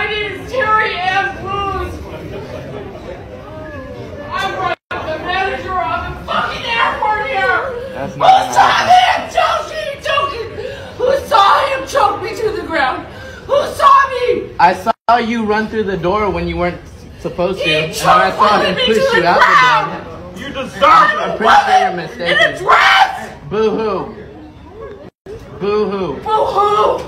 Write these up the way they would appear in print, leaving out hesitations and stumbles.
I need Terry and booze. I'm right, the manager of the fucking airport here. That's not gonna happen. Joking. Who saw him choke me to the ground? Who saw me? I saw you run through the door when you weren't supposed to. He And I saw him push you out the door. You deserve it. I'm pretty sure you're mistaken. In a dress. Boo-hoo. Boo-hoo. Boo-hoo.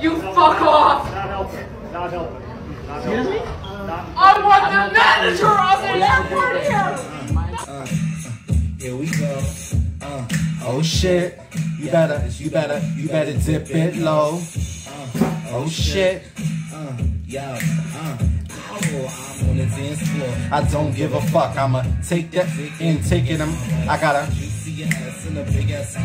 You fuck off. Not helping. Not helping. Not Excuse me? I want the manager of the airport here. Here we go. Oh shit. You better dip it low. Oh shit. I'm on the dance floor. I don't give a fuck. I'ma take that and take it. I gotta juicy ass and a big ass cock.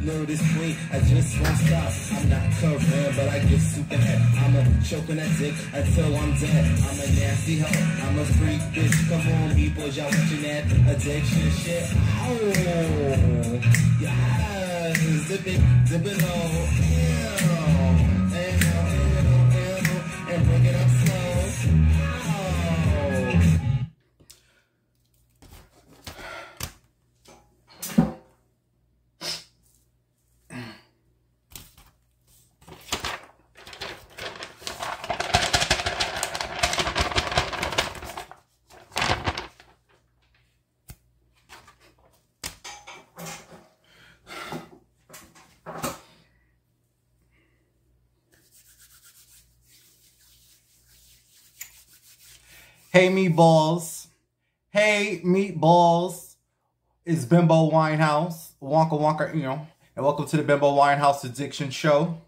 Know this point, I just won't stop. I'm not covering, but I get super head. I'ma choke on that dick until I'm dead. I'm a nasty hoe. I'm a freak bitch. Come on, people, y'all watching that addiction shit. Oh, yes, dip it low. And bring it up slow. Hey, meatballs. Hey, meatballs. It's Bimbo Winehouse. Wonka, and welcome to the Bimbo Winehouse Addiction Show.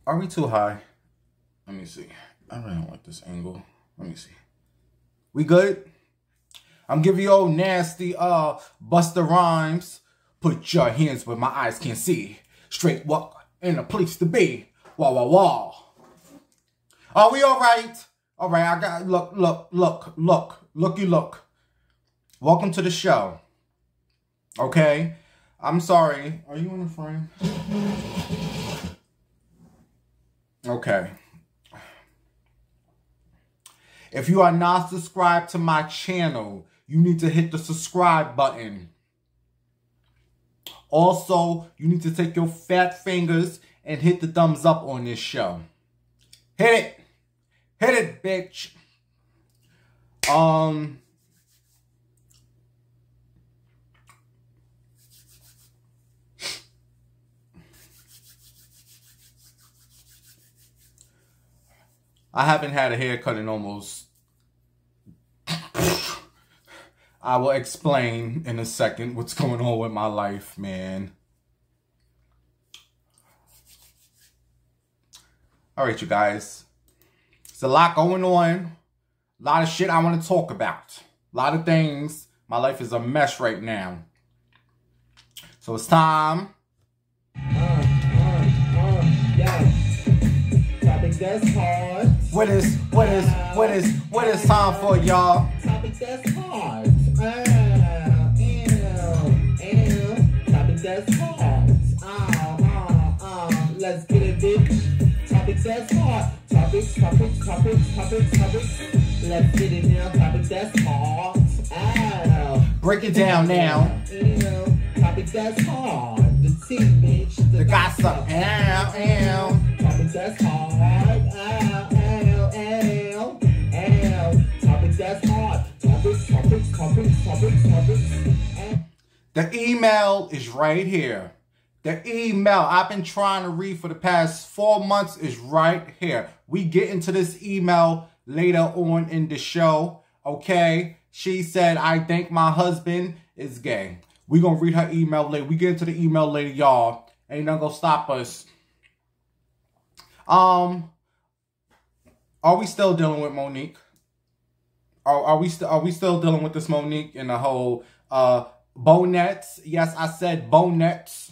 Are we too high? Let me see. I really don't like this angle. Let me see. We good? I'm giving you old nasty, Busta Rhymes. Put your hands where my eyes can't see. Straight walk in a place to be. Wah, wah, wah. Are we all right? All right, I got, look. Welcome to the show. Okay? I'm sorry. Are you in the frame? Okay. If you are not subscribed to my channel, you need to hit the subscribe button. Also, you need to take your fat fingers and hit the thumbs up on this show. Hit it. Hit it, bitch. I haven't had a haircut in almost... I will explain in a second what's going on with my life, man. All right, you guys. There's a lot going on. A lot of shit I want to talk about. A lot of things. My life is a mess right now. So it's time. Yeah. Topics that's hard. What is time for, y'all? Topics that's hard. Topics that's hard. Let's get it, bitch. Topics that's hard. Topics. Let's get it now. Topics that's hard. Break it down now. Topics that's hard. The tea, bitch. The gossip. Topics that's hard. Topics that's hard. Topics. The email is right here. The email I've been trying to read for the past 4 months is right here. We get into this email later on in the show, okay? She said, I think my husband is gay. We're going to read her email later. We get into the email later, y'all. Ain't nothing going to stop us. Are we still dealing with Monique? Are we still dealing with this Monique and the whole bonnets? Yes, I said bonnets.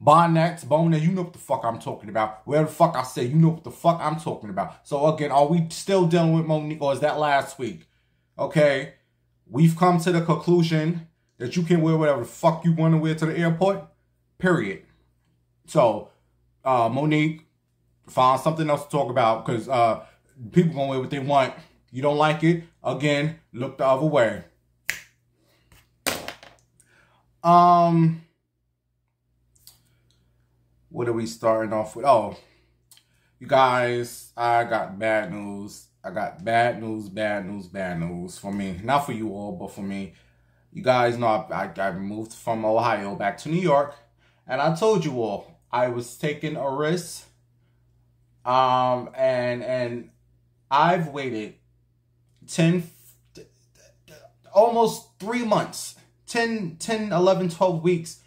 Bonnets, you know what the fuck I'm talking about. Where the fuck I said, you know what the fuck I'm talking about. So again, are we still dealing with Monique, or is that last week? Okay, we've come to the conclusion that you can wear whatever the fuck you want to wear to the airport, period. So, Monique, Find something else to talk about, because people gonna wear what they want. You don't like it? Again, look the other way. What are we starting off with? Oh, you guys, I got bad news. I got bad news for me. Not for you all, but for me. You guys know I moved from Ohio back to New York. And I told you all, I was taking a risk. And I've waited almost 3 months, 10, 11, 12 weeks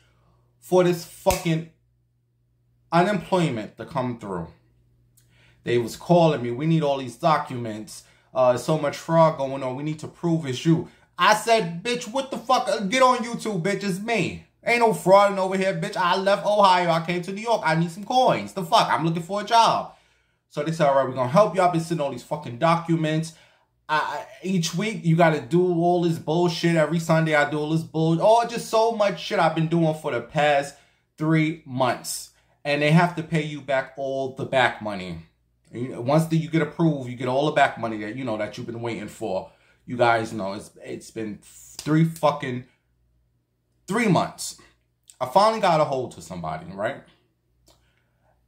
for this fucking unemployment to come through. They was calling me, we need all these documents, so much fraud going on, we need to prove it's you. I said, bitch, what the fuck, get on YouTube, bitch, it's me. Ain't no frauding over here, bitch. I left Ohio, I came to New York, I need some coins. The fuck, I'm looking for a job. So they said, all right, we're gonna help you. I've been sending all these fucking documents. Each week, you gotta do all this bullshit. Every Sunday, I do all this bullshit. Oh, just so much shit I've been doing for the past 3 months. And they have to pay you back all the back money. Once you get approved, you get all the back money that, you know, that you've been waiting for. You guys know it's been 3 months. I finally got a hold to somebody, right?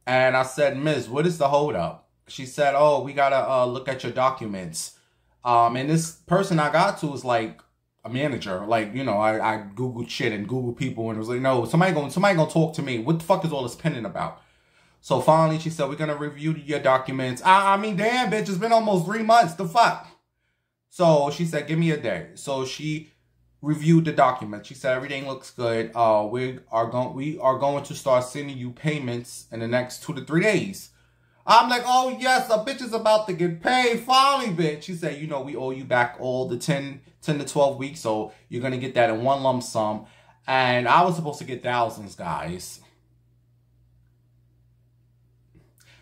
And I said, Miss, what is the hold up? She said, oh, we gotta look at your documents. And this person I got to was like a manager. Like, you know, I Googled shit and Googled people and it was like, no, somebody gonna talk to me. What the fuck is all this pending about? So finally she said, we're gonna review your documents. I mean, damn, bitch, it's been almost 3 months. The fuck? So she said, give me a day. So she reviewed the documents. She said, everything looks good. We are going to start sending you payments in the next 2 to 3 days. I'm like, oh yes, a bitch is about to get paid. Finally, bitch. She said, you know, we owe you back all the 10 to 12 weeks. So you're going to get that in one lump sum. And I was supposed to get thousands, guys.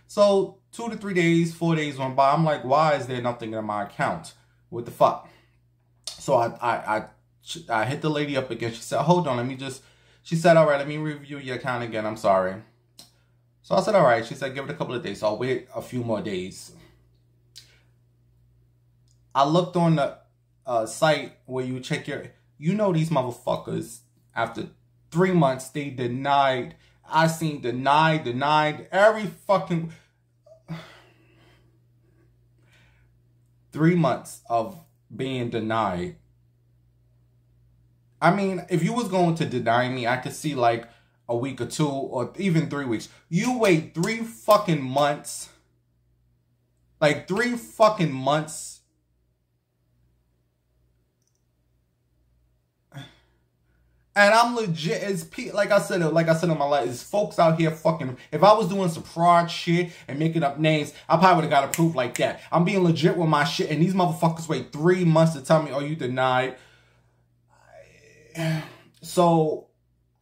So 2 to 3 days, 4 days went by. I'm like, why is there nothing in my account? What the fuck? So I hit the lady up again. She said, hold on, she said, all right, let me review your account again. I'm sorry. So I said, all right. She said, give it a couple of days. So I'll wait a few more days. I looked on the site where you check you know, these motherfuckers, after 3 months, they denied. I seen denied every fucking 3 months of being denied. I mean, if you was going to deny me, I could see like a week or 2 or even 3 weeks. You wait 3 fucking months. Like 3 fucking months. And I'm legit, like I said in my life, it's folks out here fucking, if I was doing some fraud shit and making up names, I probably would have got approved like that. I'm being legit with my shit, and these motherfuckers wait 3 months to tell me, oh, you denied. So,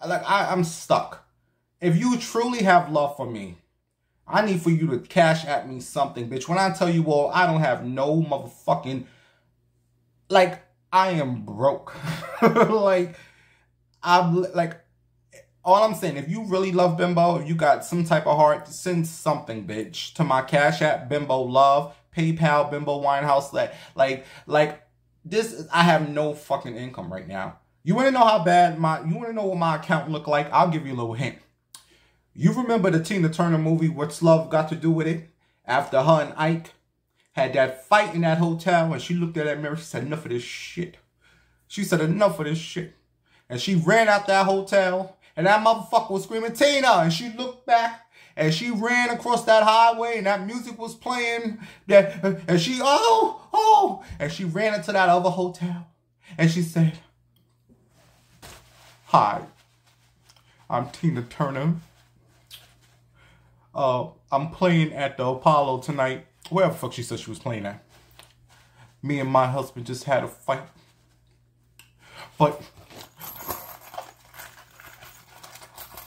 like, I'm stuck. If you truly have love for me, I need for you to cash at me something, bitch. When I tell you all, I don't have no motherfucking, like, I am broke. All I'm saying, if you really love Bimbo, if you got some type of heart, send something, bitch, to my Cash App, Bimbo Love, PayPal, Bimbo Winehouse. Like this, I have no fucking income right now. You want to know how bad you want to know what my account look like? I'll give you a little hint. You remember the Tina Turner movie, What's Love Got to Do With It? After her and Ike had that fight in that hotel, and she looked at that mirror, she said, enough of this shit. She said, enough of this shit. And she ran out that hotel, and that motherfucker was screaming, Tina! And she looked back, and she ran across that highway, and that music was playing, and she, oh! And she ran into that other hotel, and she said, hi, I'm Tina Turner. I'm playing at the Apollo tonight. Wherever the fuck she said she was playing at. Me and my husband just had a fight. But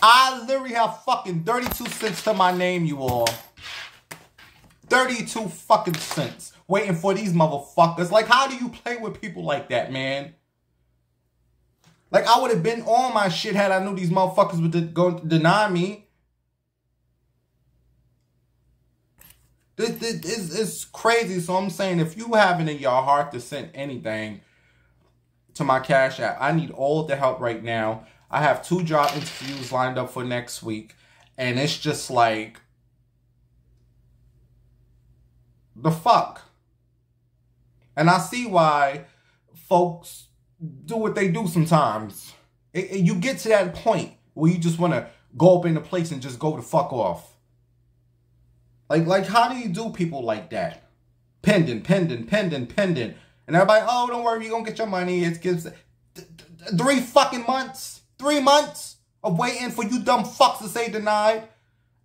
I literally have fucking 32 cents to my name, you all. 32 fucking cents. Waiting for these motherfuckers. Like, how do you play with people like that, man? Like, I would have been on my shit had I knew these motherfuckers would go deny me. This is crazy. So I'm saying, if you have it in your heart to send anything to my Cash App, I need all the help right now. I have 2 job interviews lined up for next week. And it's just like, the fuck? And I see why folks do what they do sometimes. You get to that point where you just want to go up in a place and just go the fuck off. Like, how do you do people like that? Pending. And everybody, oh, don't worry, you're going to get your money. It gives 3 fucking months. 3 months of waiting for you dumb fucks to say denied.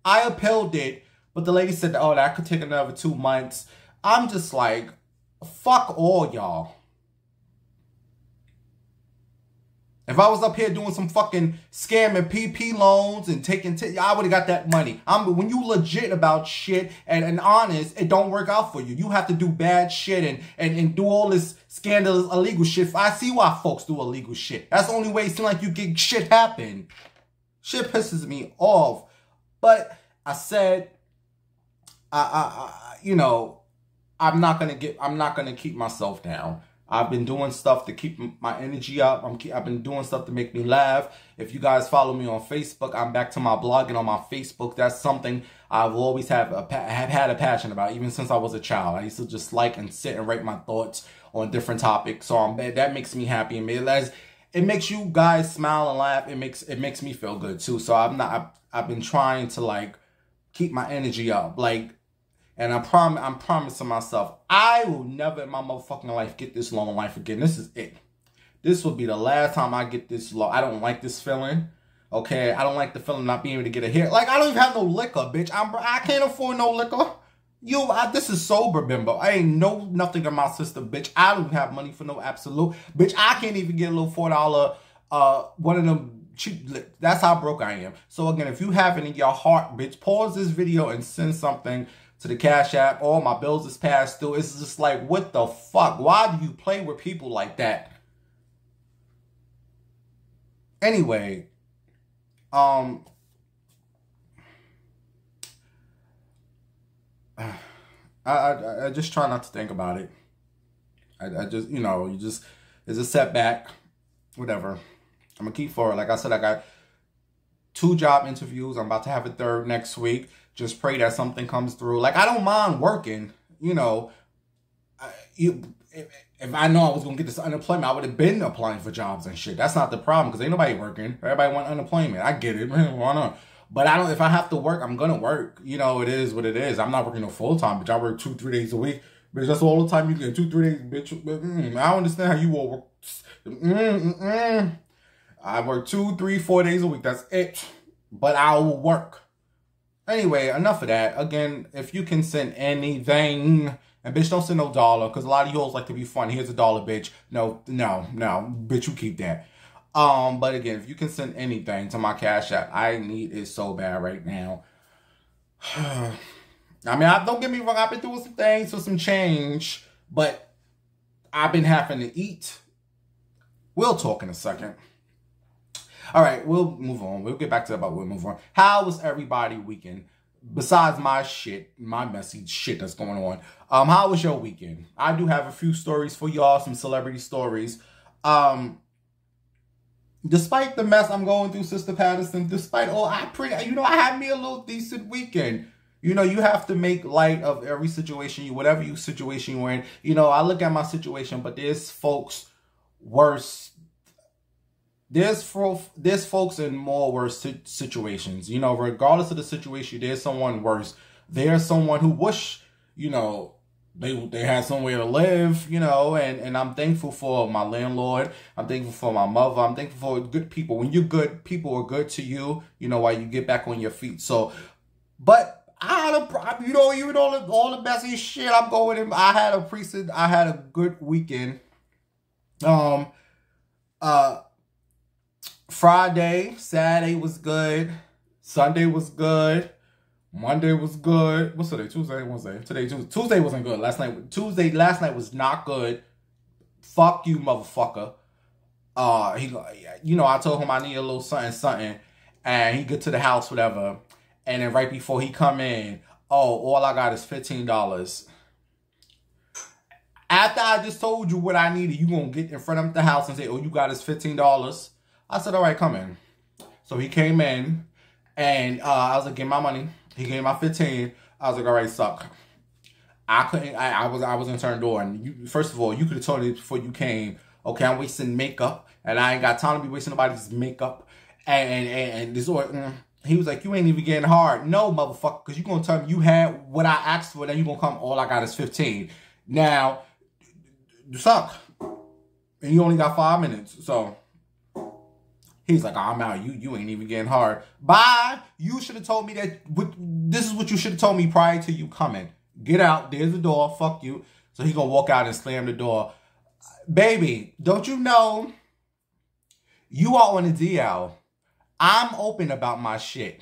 I appealed it, but the lady said, oh, that could take another 2 months. I'm just like, fuck all y'all. If I was up here doing some fucking scamming PP loans and taking, I would have got that money. When you legit about shit and honest, it don't work out for you. You have to do bad shit and do all this scandalous illegal shit. I see why folks do illegal shit. That's the only way it seems like you get shit happen. Shit pisses me off. But I said, you know, I'm not gonna keep myself down. I've been doing stuff to keep my energy up. I've been doing stuff to make me laugh. If you guys follow me on Facebook, I'm back to my blogging on my Facebook. That's something I've always have had a passion about, even since I was a child. I used to just like and sit and write my thoughts on different topics. So that makes me happy, and it makes you guys smile and laugh. It makes me feel good too. So I've been trying to like keep my energy up, like. And I'm promising myself, I will never in my motherfucking life get this low in life again. This is it. This will be the last time I get this low. I don't like this feeling. Okay? I don't like the feeling of not being able to get a hair. Like, I don't even have no liquor, bitch. I can't afford no liquor. This is sober, bimbo. I ain't nothing in my system, bitch. I don't have money for no absolute. Bitch, I can't even get a little $4, one of them cheap. That's how broke I am. So, again, if you have it in your heart, bitch, pause this video and send something to the Cash App. All my bills is passed through. It's just like, what the fuck? Why do you play with people like that? Anyway, I just try not to think about it. I just, you know, it's a setback. Whatever. I'm gonna keep forward. Like I said, I got 2 job interviews. I'm about to have a 3rd next week. Just pray that something comes through. Like, I don't mind working, you know. If I know I was going to get this unemployment, I would have been applying for jobs and shit. That's not the problem, because ain't nobody working. Everybody want unemployment. I get it, man. Why not? But if I have to work, I'm going to work. You know, it is what it is. I'm not working no full-time, bitch. I work 2-3 days a week. Bitch, that's all the time you get. 2-3 days, bitch. I don't understand how you all work. I work 2, 3, 4 days a week. That's it. But I will work. Anyway, enough of that. Again, if you can send anything, and bitch, don't send no dollar, because a lot of you hoes like to be funny. Here's $1, bitch. No, bitch, you keep that. But again, if you can send anything to my Cash App, I need it so bad right now. I mean, don't get me wrong, I've been doing some things for some change, but I've been having to eat. We'll talk in a second. All right, we'll move on. We'll get back to that, but we'll move on. How was everybody weekend? Besides my shit, my messy shit that's going on. How was your weekend? I do have a few stories for y'all, some celebrity stories. Despite the mess I'm going through, Sister Patterson, despite all, I had me a little decent weekend. You know, you have to make light of every situation, whatever situation you're in. You know, I look at my situation, but there's folks worse. There's folks in more worse situations. You know, regardless of the situation, there's someone worse. There's someone who wish, you know, they had somewhere to live, you know, and I'm thankful for my landlord. I'm thankful for my mother. I'm thankful for good people. When you're good, people are good to you, you know, while you get back on your feet. So, but I had a, you know, even all the messy shit I'm going in, I had a good weekend. Friday, Saturday was good. Sunday was good. Monday was good. What's today? Tuesday, Wednesday. Today, Tuesday wasn't good. Last night was not good. Fuck you, motherfucker. You know, I told him I need a little something, and he get to the house, whatever. And then right before he come in, oh, all I got is $15. After I just told you what I needed, you gonna get in front of the house and say, oh, you got is $15. I said, all right, come in. So he came in, and I was like, give my money. He gave my 15. I was like, all right, suck. I was in turn door, and you, first of all, you could have told me before you came, okay, I'm wasting makeup, and I ain't got time to be wasting nobody's makeup, and this or he was like, you ain't even getting hard. No, motherfucker, because you gonna tell me you had what I asked for, then you gonna come, all I got is 15. Now, you suck. And you only got 5 minutes, so he's like, oh, I'm out. You ain't even getting hard. Bye. You should have told me that. This is what you should have told me prior to you coming. Get out. There's the door. Fuck you. So he gonna walk out and slam the door. Baby, don't you know you are on a DL? I'm open about my shit.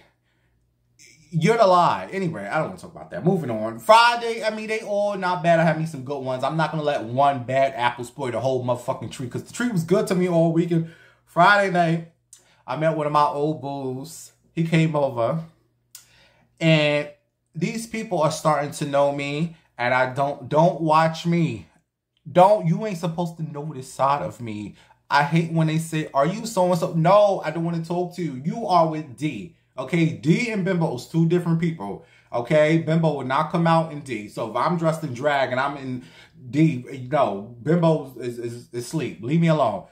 You're the lie. Anyway, I don't want to talk about that. Moving on. Friday, I mean, they all not bad. I had me some good ones. I'm not going to let one bad apple spoil the whole motherfucking tree, because the tree was good to me all weekend. Friday night, I met one of my old bulls. He came over, and these people are starting to know me, and I don't watch me. You ain't supposed to know this side of me. I hate when they say, are you so-and-so? No, I don't want to talk to you. You are with D. Okay, D and Bimbo is two different people. Okay, Bimbo would not come out in D. So if I'm dressed in drag and I'm in D, no, Bimbo is asleep. Leave me alone.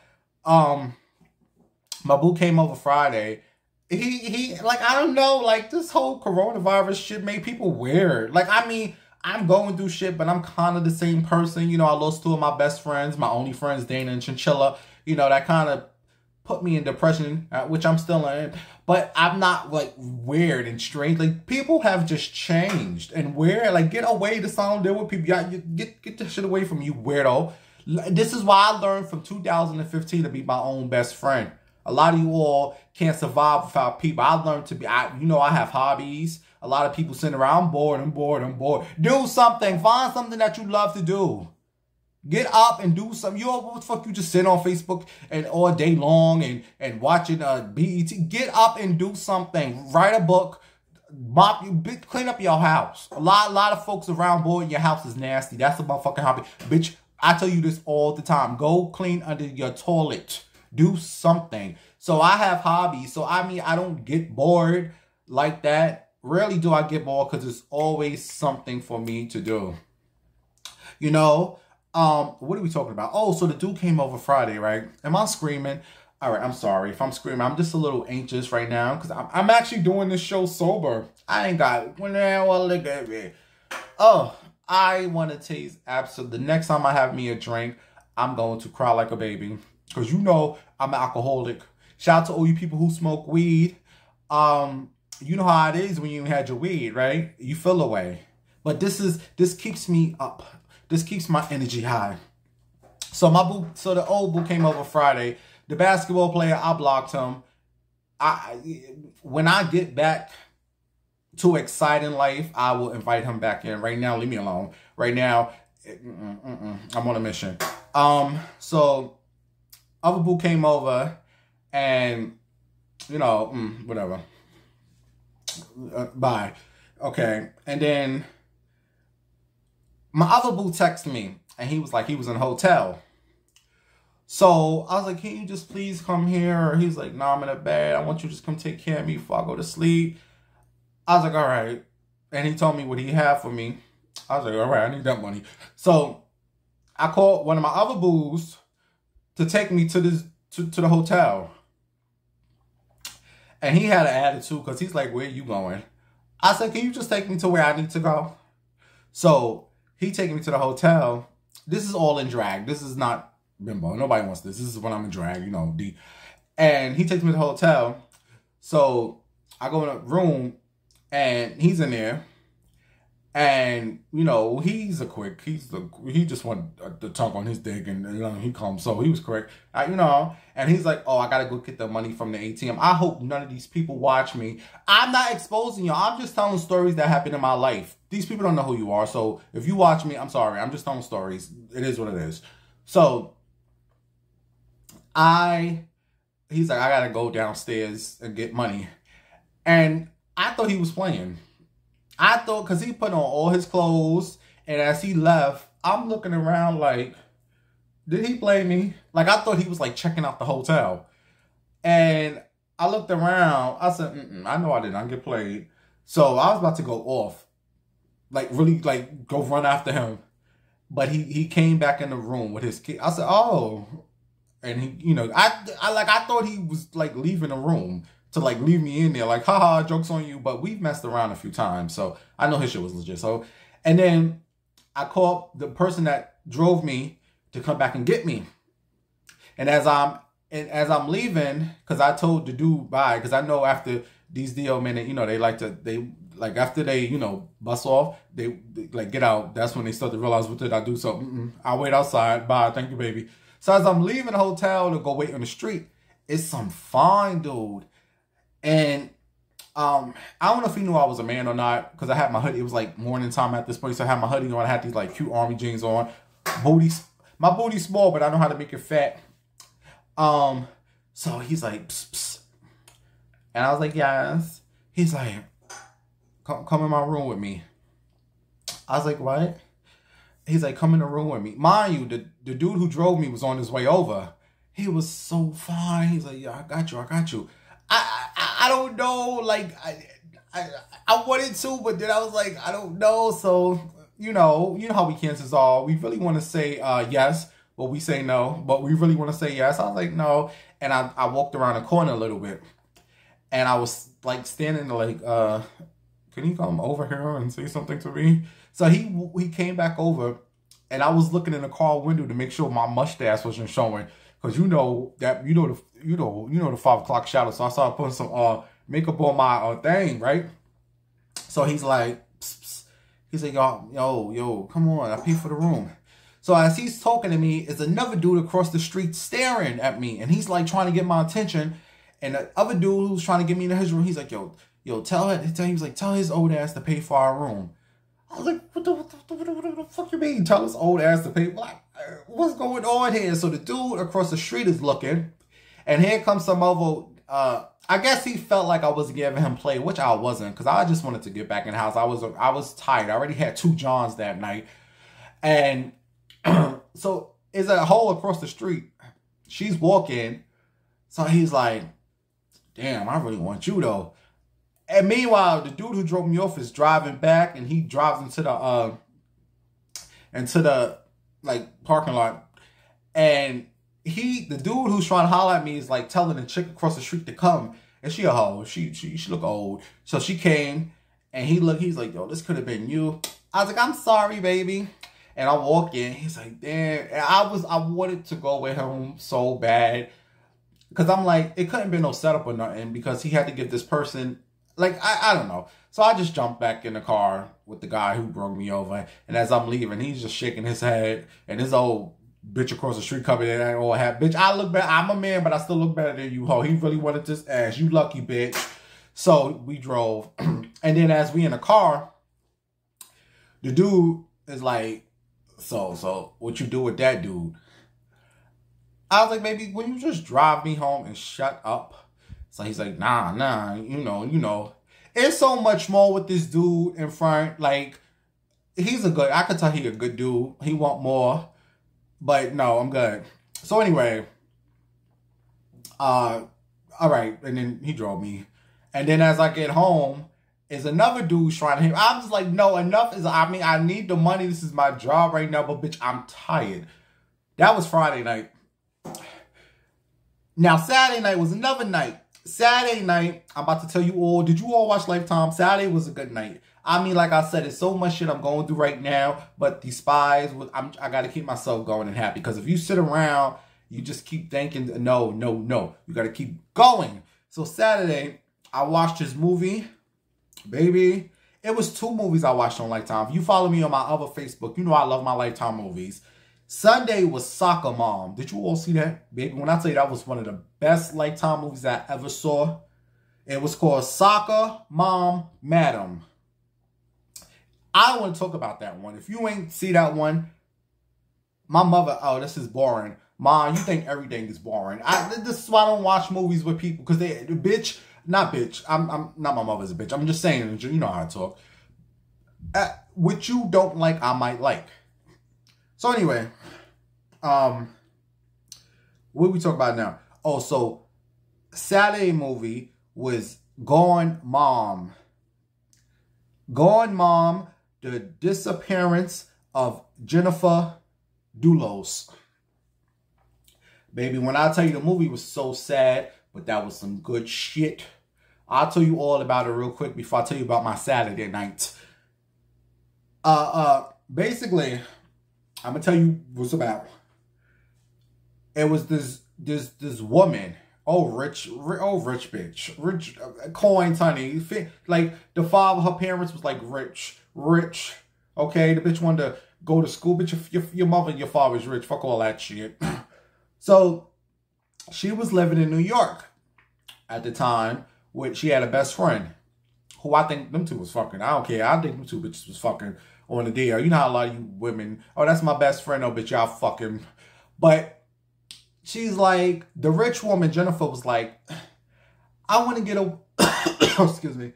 My boo came over Friday. He like, I don't know, like this whole coronavirus shit made people weird. Like, I mean, I'm going through shit, but I'm kind of the same person. You know, I lost 2 of my best friends, my only friends, Dana and Chinchilla. You know, that kind of put me in depression, which I'm still in. But I'm not like weird and strange. Like, people have just changed and weird. Like, get away to sound there with people. Get this shit away from me, you weirdo. This is why I learned from 2015 to be my own best friend. A lot of you all can't survive without people. I learned to be, you know, I have hobbies. A lot of people sitting around, I'm bored. Do something. Find something that you love to do. Get up and do something. What the fuck you just sit on Facebook and all day long and watching BET? Get up and do something. Write a book. Mop you, clean up your house. A lot of folks around bored. Your house is nasty. That's a motherfucking hobby. Bitch, I tell you this all the time. Go clean under your toilet. Do something. So I have hobbies. So I mean, I don't get bored like that. Rarely do I get bored, because there's always something for me to do. You know? What are we talking about? Oh, so the dude came over Friday, right? Am I screaming? All right, I'm sorry if I'm screaming. I'm just a little anxious right now, because I'm actually doing this show sober. I ain't got, well, look at me. Oh, I want to taste absolutely. The next time I have me a drink, I'm going to cry like a baby, because you know I'm an alcoholic. Shout out to all you people who smoke weed. You know how it is when you had your weed, right? You feel away. But this keeps me up. This keeps my energy high. So the old boo came over Friday. The basketball player, I blocked him. When I get back to exciting life, I will invite him back in. Right now, leave me alone. Right now, I'm on a mission. So other boo came over, and you know, whatever. Bye. Okay, and then my other boo texted me, and he was like, he was in a hotel. So I was like, can you just please come here? He's like, nah, I'm in a bed. I want you to just come take care of me before I go to sleep. I was like, all right. And he told me what he had for me. I was like, all right, I need that money. So I called one of my other boos to take me to the hotel. And he had an attitude, because he's like, where are you going? I said, can you just take me to where I need to go? So he taking me to the hotel. This is all in drag. This is not bimbo. Nobody wants this. This is when I'm in drag, you know. And he takes me to the hotel. So I go in a room, and he's in there. And, you know, he just wanted the tongue on his dick, and he comes. So he was quick, you know. And he's like, oh, I got to go get the money from the ATM. I hope none of these people watch me. I'm not exposing y'all. I'm just telling stories that happened in my life. These people don't know who you are. So if you watch me, I'm sorry. I'm just telling stories. It is what it is. So he's like, I got to go downstairs and get money. And I thought he was playing. I thought, because he put on all his clothes, and as he left, I'm looking around like, did he blame me? Like, I thought he was like checking out the hotel. And I looked around. I said, I know I did not get played. So I was about to go off. Like, really, like, go run after him. But he came back in the room with his kid. I said, oh. And he, you know, I thought he was like leaving the room to like leave me in there. Like, haha, joke's on you. But we've messed around a few times. So I know his shit was legit. So, and then I called the person that drove me to come back and get me. And as I'm leaving, because I told the dude bye, because I know after these DO men, you know, after they, you know, bust off, they like get out. That's when they start to realize, what did I do? So I'll wait outside. Bye. Thank you, baby. So as I'm leaving the hotel to go wait on the street, it's some fine dude. And I don't know if he knew I was a man or not, because I had my hoodie. It was like morning time at this point. So I had my hoodie on. I had these like cute army jeans on. My booty's small, but I know how to make it fat. So he's like, psst, psst. And I was like, yes. He's like, come in my room with me. I was like, what? He's like, come in the room with me. Mind you, the dude who drove me was on his way over. He was so fine. He's like, yeah, I got you. I don't know. Like, I wanted to, but then I was like, I don't know. So, you know how we cancers are. We really want to say yes, but we say no. But we really want to say yes. I was like, no. And I walked around the corner a little bit. And I was like standing there like, can you come over here and say something to me? So he came back over, and I was looking in the car window to make sure my mustache wasn't showing, because you know the 5 o'clock shadow. So I started putting some makeup on my thing, right? So he's like, psst, psst. He's like, yo, come on, I paid for the room. So as he's talking to me, is another dude across the street staring at me, and he's like trying to get my attention. And the other dude who's trying to get me into his room, he's like, yo, tell his old ass to pay for our room. I was like, what the fuck you mean? Tell his old ass to pay? Like, what's going on here? So the dude across the street is looking, and here comes some other, I guess he felt like I was giving him play, which I wasn't, because I just wanted to get back in the house. I was tired. I already had 2 Johns that night. And so it's a hole across the street. She's walking. So he's like, damn, I really want you though. And meanwhile, the dude who drove me off is driving back, and he drives into the like parking lot. And the dude who's trying to holler at me is like telling the chick across the street to come. And she a hoe. She look old. So she came, and he's like, yo, this could have been you. I was like, I'm sorry, baby. And I walk in. He's like, damn. And I wanted to go with him so bad, because I'm like, it couldn't be no setup or nothing, because he had to give this person, like, I don't know. So I just jumped back in the car with the guy who brought me over. And as I'm leaving, he's just shaking his head. And this old bitch across the street coming in and all hat. Bitch, I look better. I'm a man, but I still look better than you, ho. He really wanted this ass. You lucky, bitch. So we drove. And then as we in the car, the dude is like, so what you do with that dude? I was like, baby, will you just drive me home and shut up? So he's like, nah, you know. It's so much more with this dude in front. Like, I could tell he a good dude. He want more. But no, I'm good. So anyway, all right. And then he drove me. And then as I get home, is another dude trying to hit. I'm just like, no, enough is, I need the money. This is my job right now. But bitch, I'm tired. That was Friday night. Now, Saturday night was another night. Saturday night, I'm about to tell you all, did you all watch Lifetime? Saturday was a good night. I mean, like I said, it's so much shit I'm going through right now, but these spies, I got to keep myself going and happy, because if you sit around, you just keep thinking, no. You got to keep going. So Saturday, I watched this movie, baby. It was 2 movies I watched on Lifetime. If you follow me on my other Facebook, you know I love my Lifetime movies. Sunday was Soccer Mom. Did you all see that? Baby, when I tell you that was one of the best Lifetime movies I ever saw. It was called Soccer Mom Madam. I want to talk about that one. If you ain't see that one, my mother, oh, this is boring. Mom, you think everything is boring. This is why I don't watch movies with people, because they, I'm not my mother's a bitch. I'm just saying, you know how I talk. What you don't like, I might like. So anyway, what we talk about now? Oh, so Saturday movie was Gone Mom. Gone Mom, the disappearance of Jennifer Dulos. Baby, when I tell you the movie was so sad, but that was some good shit. I'll tell you all about it real quick before I tell you about my Saturday night. Basically, I'm gonna tell you what's about. It was this woman, rich bitch, rich coins, honey. Like the father, her parents was like rich. Okay, the bitch wanted to go to school, bitch. Your mother and your father's rich. Fuck all that shit. So she was living in New York at the time, which she had a best friend who I think them two was fucking. I don't care. I think them two bitches was fucking on the deal. You know how a lot of you women, oh, that's my best friend. Oh, bitch, y'all fucking. But she's like, the rich woman, Jennifer, was like, I want to get a, excuse me.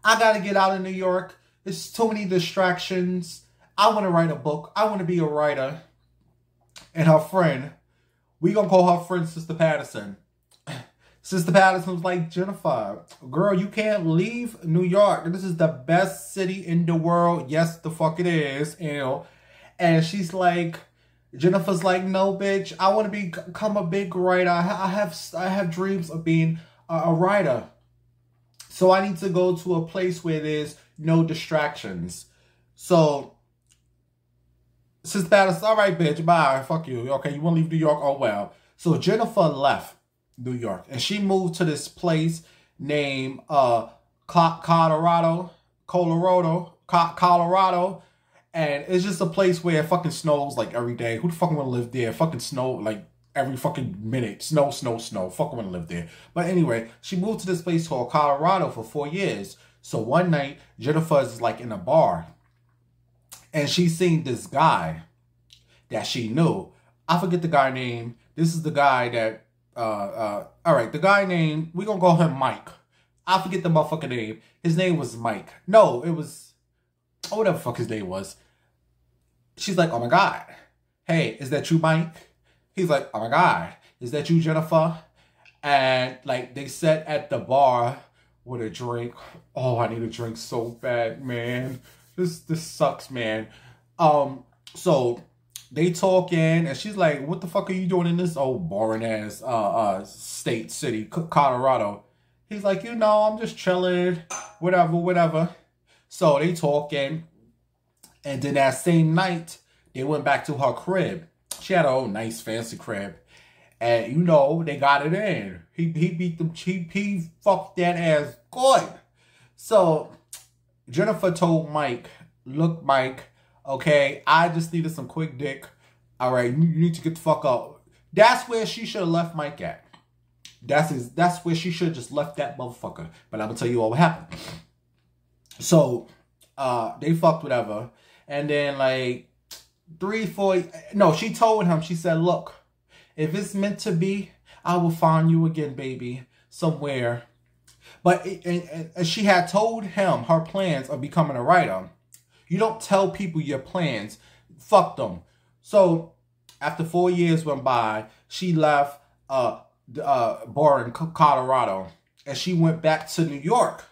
I got to get out of New York. There's too many distractions. I want to write a book. I want to be a writer. And her friend, we gonna call her friend Sister Patterson. Sister Patterson was like, Jennifer, girl, you can't leave New York. This is the best city in the world. Yes, the fuck it is. You know? And she's like, Jennifer's like, no, bitch, I want to become a big writer. I have dreams of being a writer. So I need to go to a place where there's no distractions. So Sister Patterson, all right, bitch, bye. Fuck you. Okay, you want to leave New York? Oh, well. So Jennifer left New York, and she moved to this place named Colorado, and it's just a place where it fucking snows like every day. Who the fuck want to live there? Fucking snow like every fucking minute. Snow. Fuck want to live there. But anyway, she moved to this place called Colorado for 4 years. So one night, Jennifer is like in a bar, and she seen this guy that she knew. I forget the guy name. This is the guy that, all right, the guy named, we gonna call him Mike. I forget the motherfucking name. His name was Mike. No, it was, oh, whatever the fuck his name was. She's like, oh my God. Hey, is that you, Mike? He's like, oh my God. Is that you, Jennifer? And like, they sat at the bar with a drink. Oh, I need a drink so bad, man. This sucks, man. So they talking, and she's like, what the fuck are you doing in this old boring ass city, Colorado? He's like, you know, I'm just chilling, whatever. So they talking, and then that same night, they went back to her crib. She had a old nice fancy crib, and you know, they got it in. He beat them cheap. He fucked that ass good. So Jennifer told Mike, look, Mike, okay, I just needed some quick dick. All right, you need to get the fuck out. That's where she should have left Mike at. That's where she should have just left that motherfucker. But I'm going to tell you all what happened. So, they fucked whatever. And then like 3, 4, no, she told him, she said, look, if it's meant to be, I will find you again, baby, somewhere. But and she had told him her plans of becoming a writer. You don't tell people your plans. Fuck them. So after 4 years went by, she left bar in Colorado, and she went back to New York.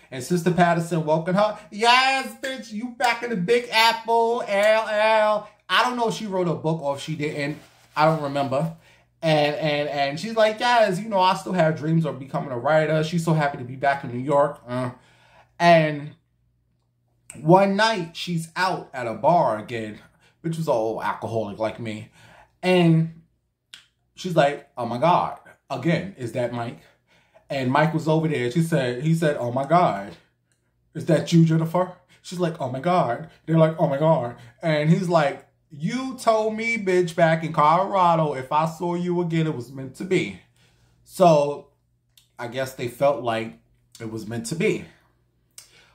And Sister Patterson welcomed her. Yes, bitch, you back in the Big Apple, LL. I don't know if she wrote a book or if she didn't. I don't remember. And she's like, yes, you know, I still have dreams of becoming a writer. She's so happy to be back in New York. And one night, she's out at a bar again, which was all alcoholic like me. And she's like, oh my God, again, is that Mike? And Mike was over there. He said, oh my God, is that you, Jennifer? She's like, oh my God. They're like, oh my God. And he's like, you told me, bitch, back in Colorado, if I saw you again, it was meant to be. So I guess they felt like it was meant to be.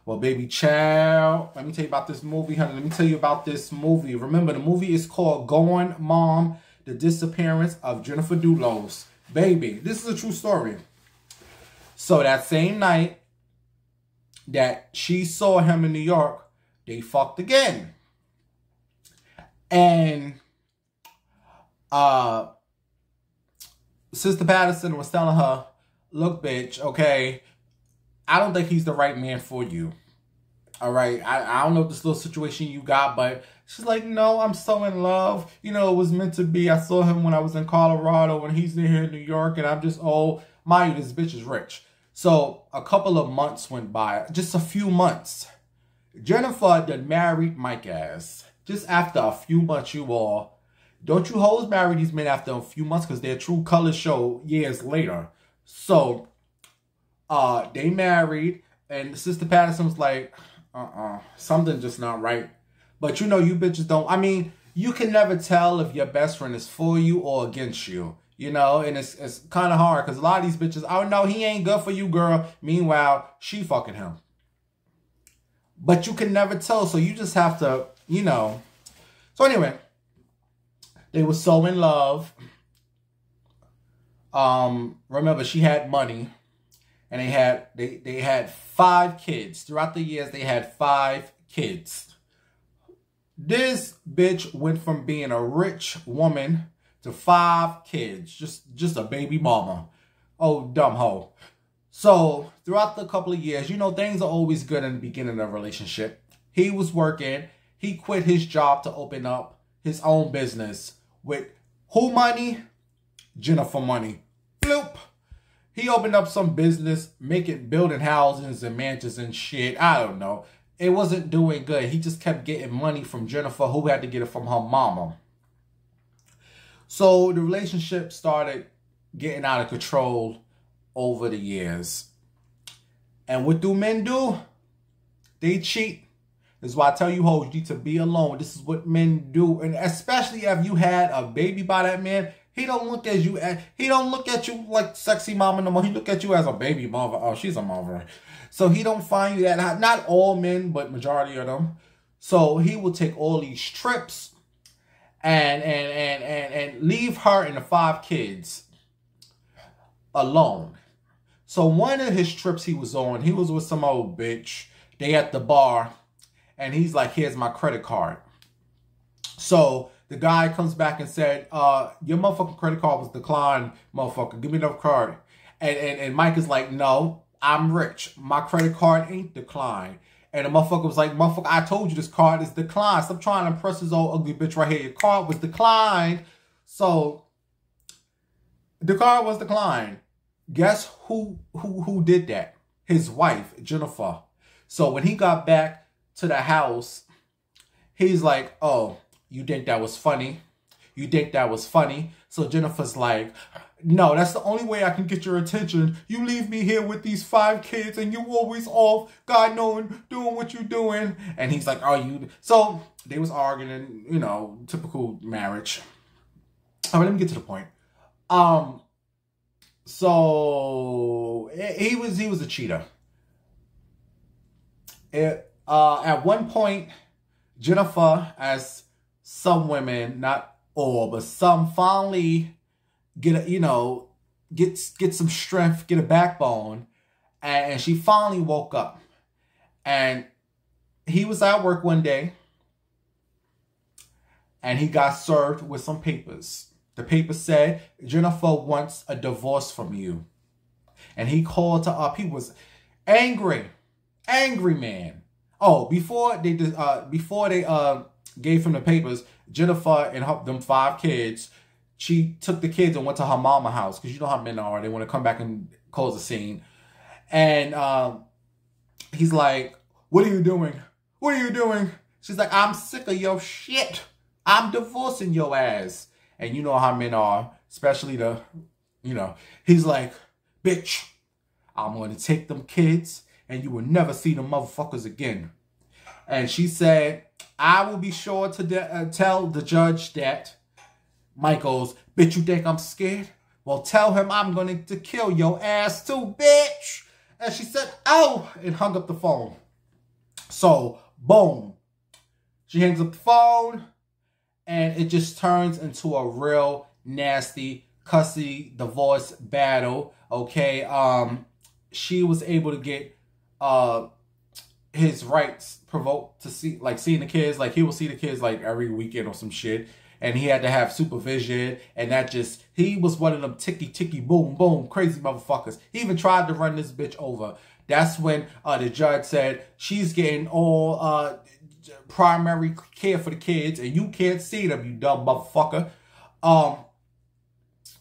Well, baby child, let me tell you about this movie, honey. Let me tell you about this movie. Remember, the movie is called Gone Mom, The Disappearance of Jennifer Dulos. Baby, this is a true story. So that same night, that she saw him in New York, they fucked again. And Sister Patterson was telling her, look, bitch, okay, I don't think he's the right man for you. All right, I don't know this little situation you got, but she's like, no, I'm so in love. You know, it was meant to be. I saw him when I was in Colorado, and he's here in New York, and I'm just, oh, mind you, this bitch is rich. So a couple of months went by, just a few months. Jennifer done married Mike ass. Just after a few months, you all. Don't you hoes marry these men after a few months because their true colors show years later. So they married, and Sister Patterson was like, something just not right. But you know, you bitches don't, I mean, you can never tell if your best friend is for you or against you, you know, and it's kind of hard because a lot of these bitches, oh no, he ain't good for you, girl. Meanwhile, she fucking him. But you can never tell, so you just have to, you know. So anyway, they were so in love. Remember, she had money. And they had 5 kids. Throughout the years, they had 5 kids. This bitch went from being a rich woman to 5 kids. Just a baby mama. Oh, dumb hoe. So, throughout the couple of years, you know, things are always good in the beginning of a relationship. He was working. He quit his job to open up his own business. With who money? Jennifer money. Bloop. He opened up some business, building houses and mansions and shit. I don't know. It wasn't doing good. He just kept getting money from Jennifer, who had to get it from her mama. So the relationship started getting out of control over the years. And what do men do? They cheat. This is why I tell you hoes, you need to be alone. This is what men do. And especially if you had a baby by that man, he don't look at you like sexy mama no more. He look at you as a baby mother. Oh, she's a mother. So he don't find you that hot. Not all men, but majority of them. So he will take all these trips and leave her and the 5 kids alone. So one of his trips he was on, he was with some old bitch. They at the bar, and he's like, here's my credit card. So the guy comes back and said, your motherfucking credit card was declined, motherfucker. Give me another card. And Mike is like, no, I'm rich. My credit card ain't declined. And the motherfucker was like, motherfucker, I told you this card is declined. Stop trying to impress this old ugly bitch right here. Your card was declined. So the card was declined. Guess who did that? His wife, Jennifer. So when he got back to the house, he's like, oh, you think that was funny? You think that was funny? So Jennifer's like, no, that's the only way I can get your attention. You leave me here with these 5 kids and you always off, God knowing, doing what you doing. And he's like, oh, you. So they was arguing, you know, typical marriage. All right, let me get to the point. So he was a cheater. At one point, Jennifer, as some women, not all, but some, finally get some strength, get a backbone, and she finally woke up. And he was at work one day, and he got served with some papers. The paper said, Jennifer wants a divorce from you. And he called her up. He was angry man. Oh, before they gave him the papers, Jennifer and them 5 kids, she took the kids and went to her mama's house, because you know how men are. They want to come back and close the scene. And he's like, what are you doing? What are you doing? She's like, I'm sick of your shit. I'm divorcing your ass. And you know how men are, especially he's like, bitch, I'm going to take them kids and you will never see them motherfuckers again. And she said, I will be sure to tell the judge that. Mike goes, bitch, you think I'm scared? Well, tell him I'm going to kill your ass too, bitch. And she said, oh, and hung up the phone. So, boom. She hangs up the phone. And it just turns into a real nasty, cussy divorce battle. Okay. She was able to get his rights provoked to see, like, seeing the kids. Like, he will see the kids like every weekend or some shit, and he had to have supervision, and that just, he was one of them ticky boom boom crazy motherfuckers. He even tried to run this bitch over. That's when the judge said she's getting all primary care for the kids, and you can't see them, you dumb motherfucker.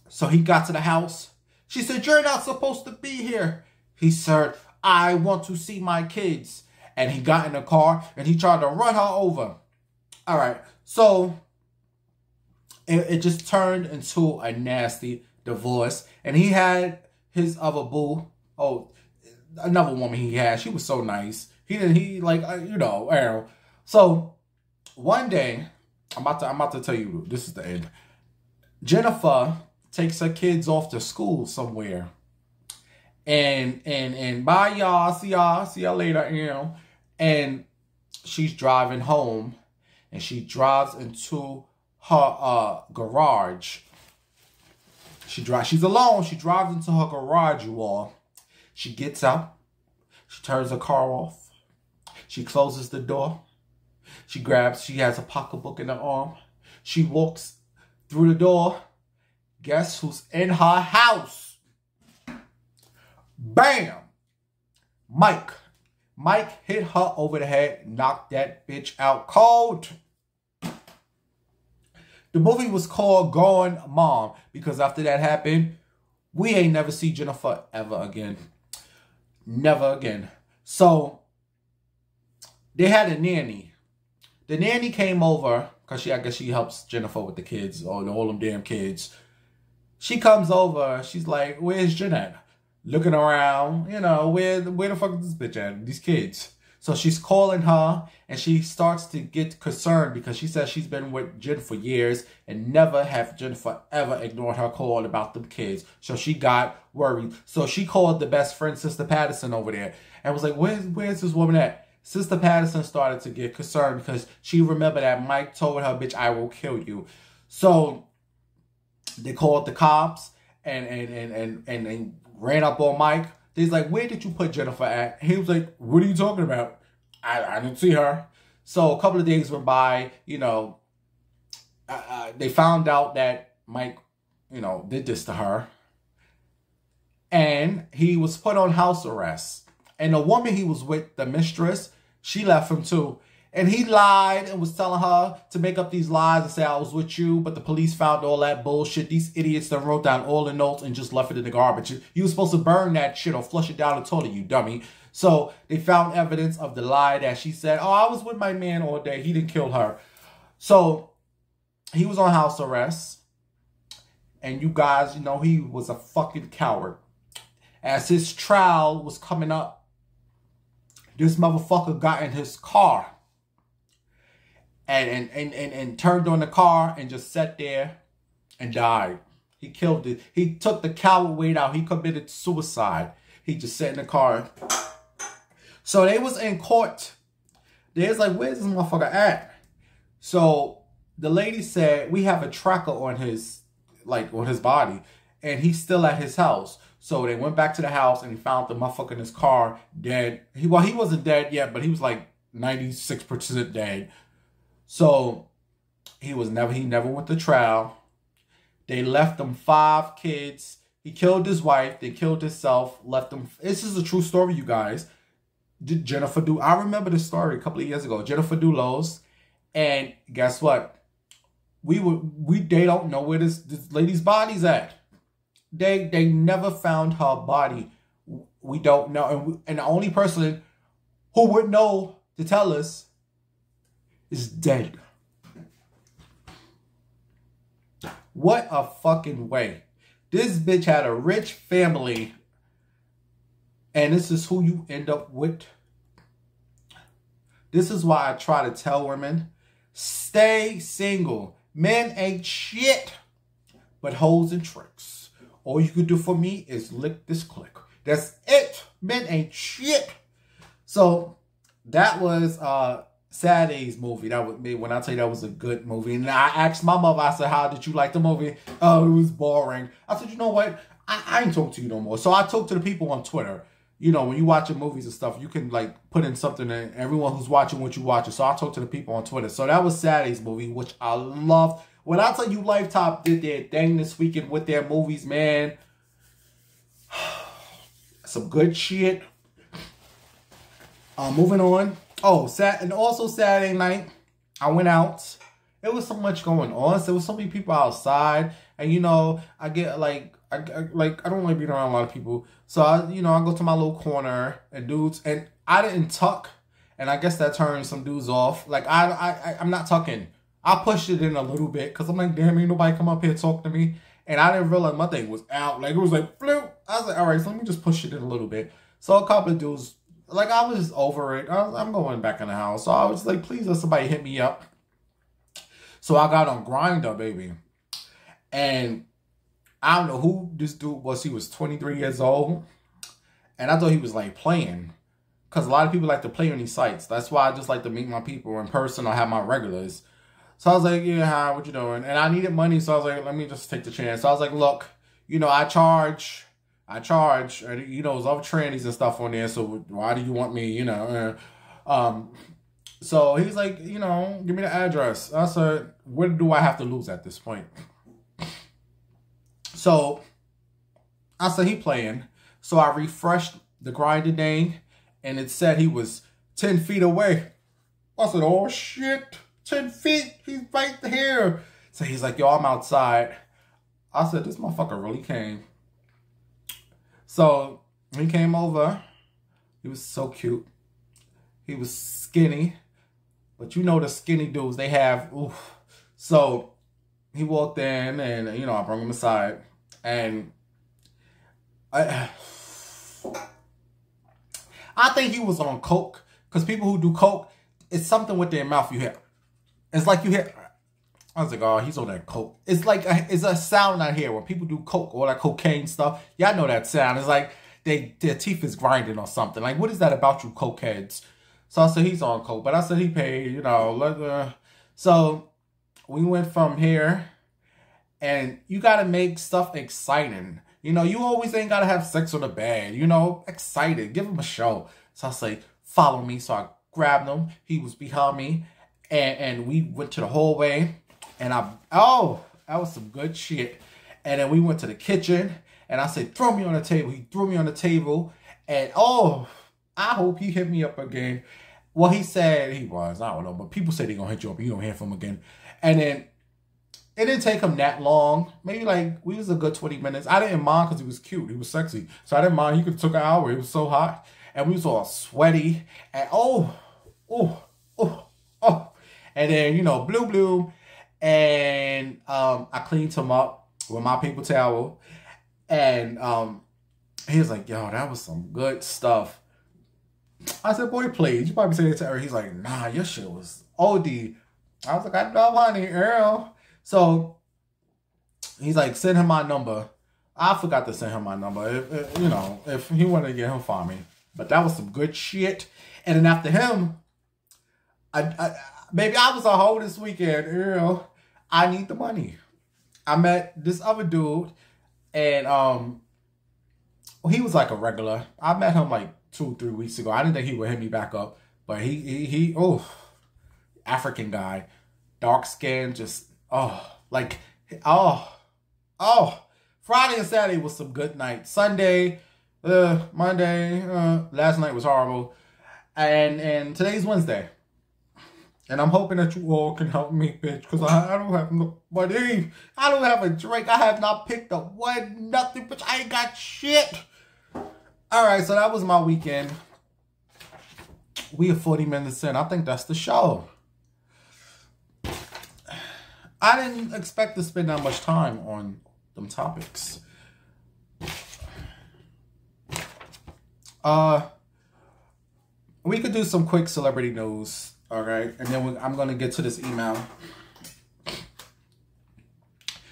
So he got to the house. She said, "You're not supposed to be here." He said, "I want to see my kids." And he got in the car and he tried to run her over. All right. So it just turned into a nasty divorce. And he had his other boo. Oh, another woman he had. She was so nice. So one day, I'm about to tell you, this is the end. Jennifer takes her kids off to school somewhere. And bye y'all, see y'all later, you know. And she's driving home, and she drives into her garage. She's alone. She drives into her garage wall. She gets out. She turns her car off. She closes the door. She has a pocketbook in her arm. She walks through the door. Guess who's in her house? Bam! Mike. Mike hit her over the head, knocked that bitch out cold. The movie was called Gone Mom, because after that happened, we ain't never see Jennifer ever again. Never again. So, they had a nanny. The nanny came over, because I guess she helps Jennifer with the kids, all them damn kids. She comes over, she's like, "Where's Jeanette?" Looking around, you know, where the fuck is this bitch at? These kids. So she's calling her, and she starts to get concerned because she says she's been with Jen for years and never have Jennifer ever ignored her call about the kids. So she got worried. So she called the best friend, Sister Patterson, over there and was like, where's this woman at? Sister Patterson started to get concerned because she remembered that Mike told her, "Bitch, I will kill you." So they called the cops and they ran up on Mike. He's like, "Where did you put Jennifer at?" He was like, "What are you talking about? I didn't see her." So a couple of days went by, you know, they found out that Mike, you know, did this to her. And he was put on house arrest. And the woman he was with, the mistress, she left him too. And he lied and was telling her to make up these lies and say, "I was with you," but the police found all that bullshit. These idiots that wrote down all the notes and just left it in the garbage. You were supposed to burn that shit or flush it down the toilet, you dummy. So they found evidence of the lie that she said, "Oh, I was with my man all day. He didn't kill her." So he was on house arrest. And you guys, you know, he was a fucking coward. As his trial was coming up, this motherfucker got in his car. And turned on the car and just sat there and died. He killed it. He took the coward weight out. He committed suicide. He just sat in the car. So they was in court. They was like, "Where's this motherfucker at?" So the lady said, "We have a tracker on his body, and he's still at his house." So they went back to the house and he found the motherfucker in his car dead. He wasn't dead yet, but he was like 96% dead. So he never went to trial. They left him 5 kids. He killed his wife. They killed himself. Left them. This is a true story, you guys. Jennifer Do. I remember this story a couple of years ago. Jennifer Dulos. And guess what? They don't know where this lady's body's at. They never found her body. We don't know. And the only person who would know to tell us is dead. What a fucking way. This bitch had a rich family, and this is who you end up with. This is why I try to tell women, stay single. Men ain't shit but hoes and tricks. All you can do for me is lick this click. That's it. Men ain't shit. So that was Saturday's movie. That was me. When I tell you that was a good movie. And I asked my mother, I said, "How did you like the movie?" "Oh, it was boring." I said, "You know what? I ain't talking to you no more." So I talked to the people on Twitter. you know, when you watching movies and stuff, you can like put in something and everyone who's watching what you watching. So I talked to the people on Twitter. So that was Saturday's movie, which I loved. When I tell you Lifetime did their thing this weekend with their movies, man. Some good shit. Moving on. Oh, and also Saturday night, I went out. There was so much going on. So there was so many people outside. And, you know, I get like, I don't like being around a lot of people. So, I go to my little corner and dudes. And I didn't tuck. And I guess that turned some dudes off. Like, I'm not tucking. I pushed it in a little bit. Because I'm like, damn, ain't nobody come up here and talk to me. And I didn't realize my thing was out. Like, it was like, floop. I was like, all right, so let me just push it in a little bit. So a couple of dudes, like, I was just over it. I'm going back in the house. So I was like, please let somebody hit me up. So I got on Grindr, baby. And I don't know who this dude was. He was 23 years old. And I thought he was, like, playing. Because a lot of people like to play on these sites. That's why I just like to meet my people in person or have my regulars. So I was like, yeah, hi, what you doing? And I needed money, so I was like, let me just take the chance. So I was like, look, you know, I charge, and, you know, there's other trannies and stuff on there, so why do you want me, you know? So he's like, you know, give me the address. I said, what do I have to lose at this point? So I said, he playing. So I refreshed the Grindr name, and it said he was 10 feet away. I said, oh, shit. 10 feet, he's right here. So he's like, yo, I'm outside. I said, this motherfucker really came. So he came over. He was so cute. He was skinny. But you know the skinny dudes, they have, oof. So he walked in and, you know, I brought him aside. And I think he was on coke. Because people who do coke, it's something with their mouth you hear. It's like you hear, I was like, oh, he's on that coke. It's like, it's a sound I hear when people do coke or that cocaine stuff. Y'all know that sound. It's like their teeth is grinding or something. Like, what is that about you cokeheads? So I said, he's on coke. But I said, he paid, you know. So we went from here. And you got to make stuff exciting. You know, you always ain't got to have sex on the bed. You know, excited. Give him a show. So I say, follow me. So I grabbed him. He was behind me. And we went to the hallway, and that was some good shit. And then we went to the kitchen, and I said, throw me on the table. He threw me on the table, and I hope he hit me up again. Well, he said he was, I don't know, but people say they're going to hit you up, and you don't hear from him again. And then it didn't take him that long. Maybe like, we was a good 20 minutes. I didn't mind because he was cute. He was sexy. So I didn't mind. He could have took an hour. It was so hot. And we was all sweaty. And and then, you know, blue. And I cleaned him up with my paper towel. And he was like, yo, that was some good stuff. I said, boy, please. You probably say it to her. He's like, nah, your shit was OD. I was like, I know, honey, Earl. So he's like, send him my number. I forgot to send him my number. If he wanted to get him for me. But that was some good shit. And then after him, baby, I was a hoe this weekend. I need the money. I met this other dude, and he was like a regular. I met him like 2-3 weeks ago. I didn't think he would hit me back up, but he African guy, dark skin, just Friday and Saturday was some good nights. Sunday, Monday, last night was horrible, and today's Wednesday. And I'm hoping that you all can help me, bitch, because I don't have no money. I don't have a drink. I have not picked up nothing, bitch. I ain't got shit. All right, so that was my weekend. We are 40 minutes in. I think that's the show. I didn't expect to spend that much time on them topics. We could do some quick celebrity news. All right, and then I'm going to get to this email.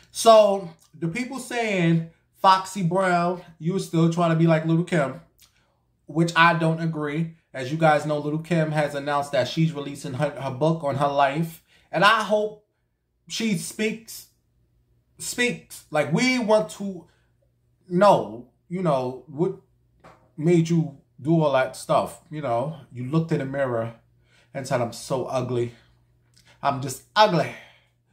So, the people saying, Foxy Brown, you're still trying to be like Little Kim, which I don't agree. As you guys know, Little Kim has announced that she's releasing her book on her life. And I hope she speaks. Like, we want to know, you know, what made you do all that stuff? You know, you looked in the mirror and said, I'm so ugly. I'm just ugly.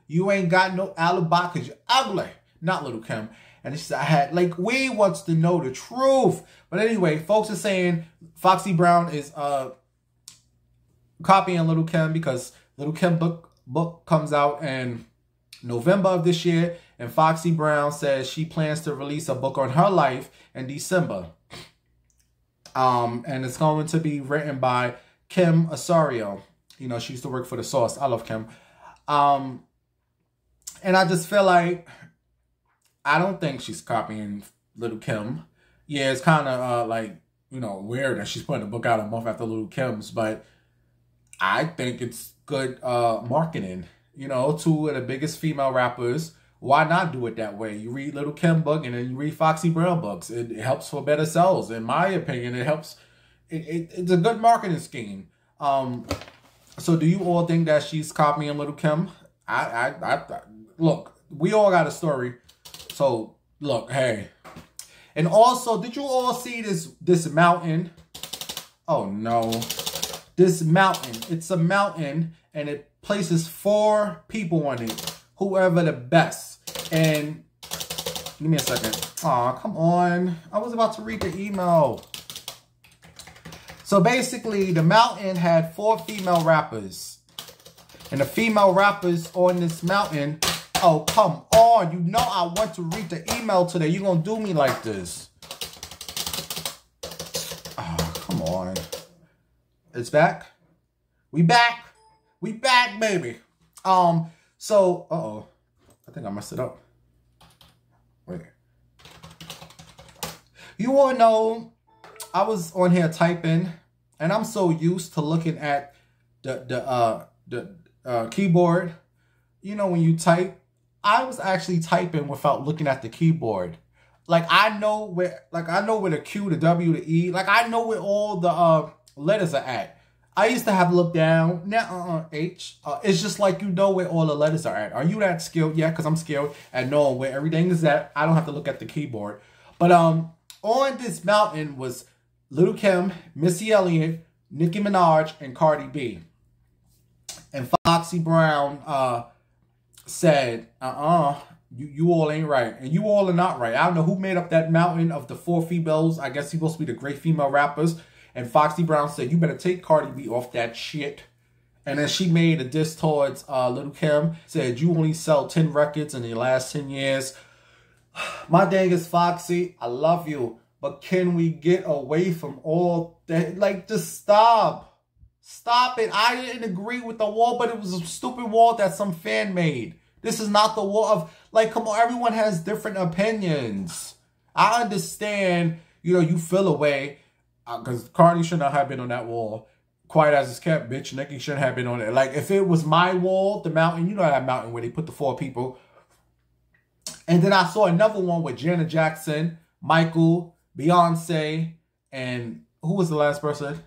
You ain't got no alibi because you're ugly. Not Little Kim. And she said, like, we wants to know the truth. But anyway, folks are saying Foxy Brown is copying Little Kim because Little Kim book comes out in November of this year. And Foxy Brown says she plans to release a book on her life in December. And it's going to be written by Kim Osorio. You know, she used to work for The Source. I love Kim. And I just feel like, I don't think she's copying Little Kim. Yeah, it's kind of like, you know, weird that she's putting a book out a month after Little Kim's, but I think it's good marketing. You know, two of the biggest female rappers. Why not do it that way? You read Little Kim book and then you read Foxy Brown books. It helps for better sales. In my opinion, it helps. It's a good marketing scheme. So do you all think that she's copying Little Kim? Look, we all got a story. So look, hey. And also, did you all see this mountain? Oh no. This mountain. It's a mountain and it places 4 people on it. Whoever the best. And give me a second. Aw, come on. I was about to read the email. So basically, the mountain had 4 female rappers. And the female rappers on this mountain, oh, come on. You know I want to read the email today. You're going to do me like this. Oh, come on. It's back? We back. We back, baby. So, uh-oh. I think I messed it up. Wait. You all know, I was on here typing, and I'm so used to looking at the keyboard. You know, when you type, I was actually typing without looking at the keyboard. Like, I know where the Q, the W, the E, like, I know where all the letters are at. I used to have to look down. Now, H. It's just like you know where all the letters are at. Are you that skilled? Yeah, because I'm skilled at knowing where everything is at. I don't have to look at the keyboard. But on this mountain was Little Kim, Missy Elliott, Nicki Minaj, and Cardi B. And Foxy Brown said, you all ain't right. And you all are not right. I don't know who made up that mountain of the 4 females. I guess he's supposed to be the great female rappers. And Foxy Brown said, you better take Cardi B off that shit. And then she made a diss towards Little Kim. Said, you only sell 10 records in the last 10 years. My dang is Foxy. I love you. But can we get away from all that? Like, just stop. Stop it. I didn't agree with the wall, but it was a stupid wall that some fan made. This is not the wall of, like, come on. Everyone has different opinions. I understand, you know, you feel away. Because Cardi should not have been on that wall. Quiet as it's kept, bitch. Nicki shouldn't have been on it. Like, if it was my wall, the mountain, you know that mountain where they put the 4 people. And then I saw another one with Janet Jackson, Michael, Beyonce, and who was the last person?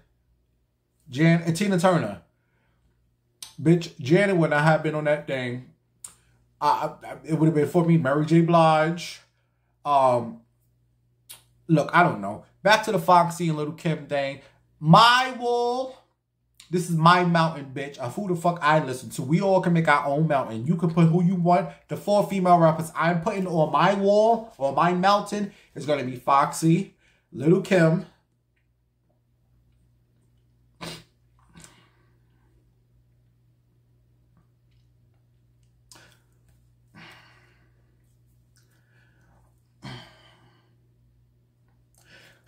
And Tina Turner. Bitch, Janet would not have been on that thing. It would have been for me, Mary J. Blige. Look, I don't know. Back to the Foxy and Little Kim thing. My wall, this is my mountain, bitch, of who the fuck I listen to. We all can make our own mountain. You can put who you want. The 4 female rappers I'm putting on my wall, or my mountain, is going to be Foxy, Little Kim,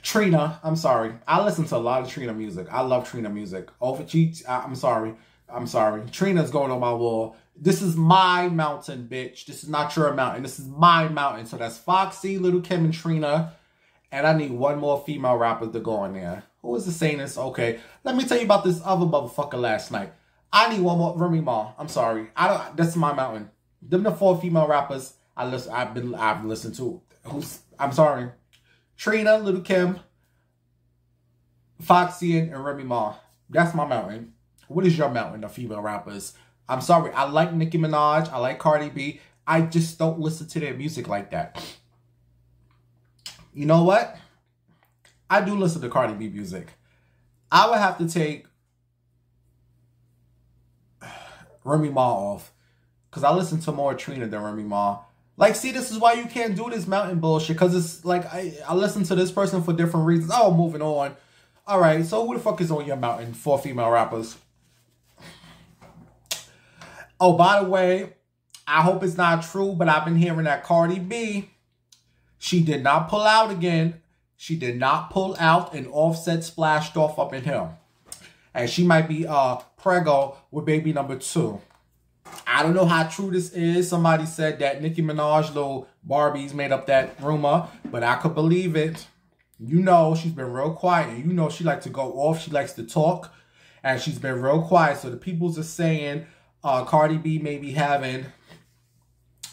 Trina. I'm sorry. I listen to a lot of Trina music. I love Trina music. I'm sorry. Trina's going on my wall. This is my mountain, bitch. This is not your mountain. This is my mountain. So that's Foxy, Little Kim, and Trina. And I need 1 more female rapper to go in there. Who is the sanest? Okay. Let me tell you about this other motherfucker last night. I need 1 more. Remy Ma. I'm sorry. That's my mountain. Them the 4 female rappers I've listened to. I'm sorry. Trina, Little Kim, Foxy, and Remy Ma. That's my mountain. What is your mountain of female rappers? I'm sorry. I like Nicki Minaj. I like Cardi B. I just don't listen to their music like that. You know what? I do listen to Cardi B music. I would have to take Remy Ma off. Because I listen to more Trina than Remy Ma. Like, see, this is why you can't do this mountain bullshit. Because it's like, I listen to this person for different reasons. Oh, moving on. All right, so who the fuck is on your mountain? 4 female rappers. Oh, by the way, I hope it's not true, but I've been hearing that Cardi B, she did not pull out again. She did not pull out, and Offset splashed off up in him. And she might be preggo with baby number 2. I don't know how true this is. Somebody said that Nicki Minaj, little Barbies, made up that rumor, but I could believe it. You know, she's been real quiet. You know, she likes to go off. She likes to talk, and she's been real quiet. So the people's are saying Cardi B may be having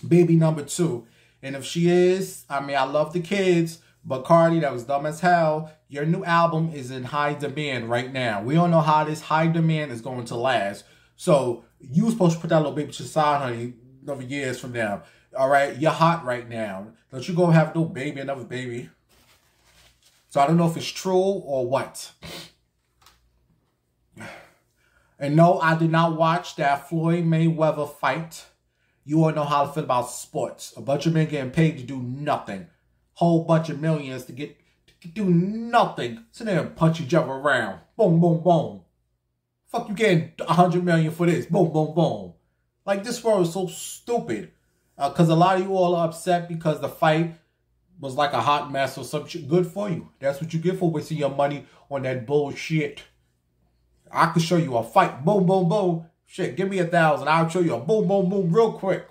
baby number 2. And if she is, I mean, I love the kids, but Cardi, that was dumb as hell. Your new album is in high demand right now. We don't know how this high demand is going to last. So you supposed to put that little baby to the side, honey, another years from now. All right? You're hot right now. Don't you go have no baby, another baby. So I don't know if it's true or what. And no, I did not watch that Floyd Mayweather fight. You all know how I feel about sports. A bunch of men getting paid to do nothing. Whole bunch of millions to do nothing. Sit there and punch each other around. Boom, boom, boom. Fuck, you getting 100 million for this. Boom, boom, boom. Like, this world is so stupid. Because a lot of you all are upset because the fight was like a hot mess or some shit. Good for you. That's what you get for wasting your money on that bullshit. I could show you a fight. Boom, boom, boom. Shit, give me 1,000. I'll show you a boom, boom, boom real quick.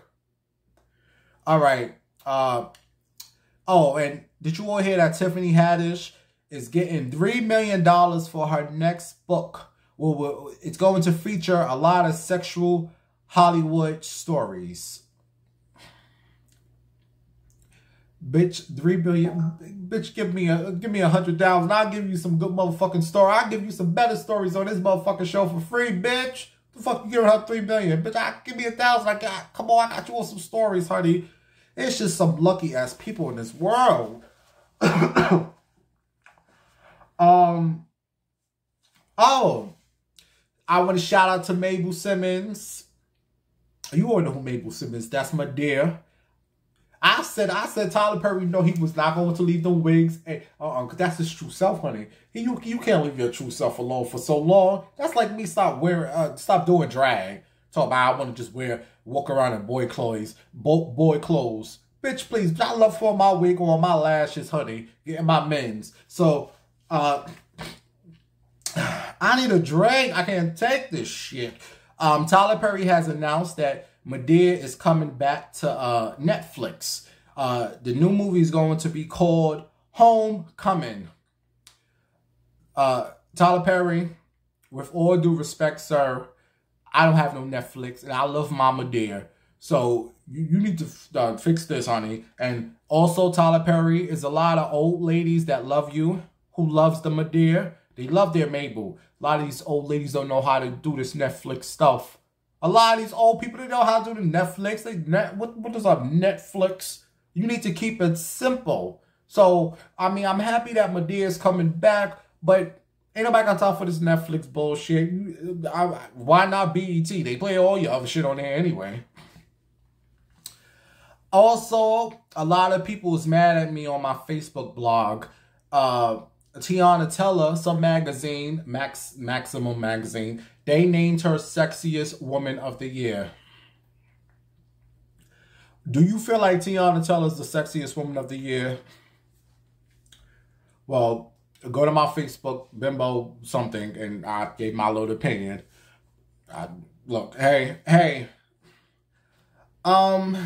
All right. Oh, and did you all hear that Tiffany Haddish is getting $3 million for her next book? Well, it's going to feature a lot of sexual Hollywood stories. Bitch, $3 billion. Bitch, give me 100,000. I'll give you some good motherfucking story. I'll give you some better stories on this motherfucking show for free, bitch. The fuck you giving her $3 million? Bitch, give me 1,000. Come on, I got you on some stories, honey. It's just some lucky ass people in this world. Oh, I want to shout out to Mabel Simmons. You all know who Mabel Simmons. That's my dear. I said Tyler Perry, no, he was not going to leave them wigs. Cause that's his true self, honey. You can't leave your true self alone for so long. That's like me stop doing drag. Talk about I want to just walk around in boy clothes. Bitch, please, I love for my wig or my lashes, honey. Getting my men's. So, I need a drink. I can't take this shit. Tyler Perry has announced that Madea is coming back to Netflix. The new movie is going to be called Homecoming. Tyler Perry, with all due respect, sir, I don't have no Netflix, and I love my Madea. So you need to fix this, honey. And also, Tyler Perry, is a lot of old ladies that love you, who loves the Madea. They love their Mabel. A lot of these old ladies don't know how to do this Netflix stuff. A lot of these old people, they know how to do the Netflix. What is up, Netflix? You need to keep it simple. So, I mean, I'm happy that Madea is coming back, but ain't nobody got time for this Netflix bullshit. Why not BET? They play all your other shit on there anyway. Also, a lot of people was mad at me on my Facebook blog. Tiana Teller, some magazine, Maximum Magazine, they named her Sexiest Woman of the Year. Do you feel like Tiana Teller is the Sexiest Woman of the Year? Well, go to my Facebook, Bimbo something, and I gave my little opinion. Look, hey. I'm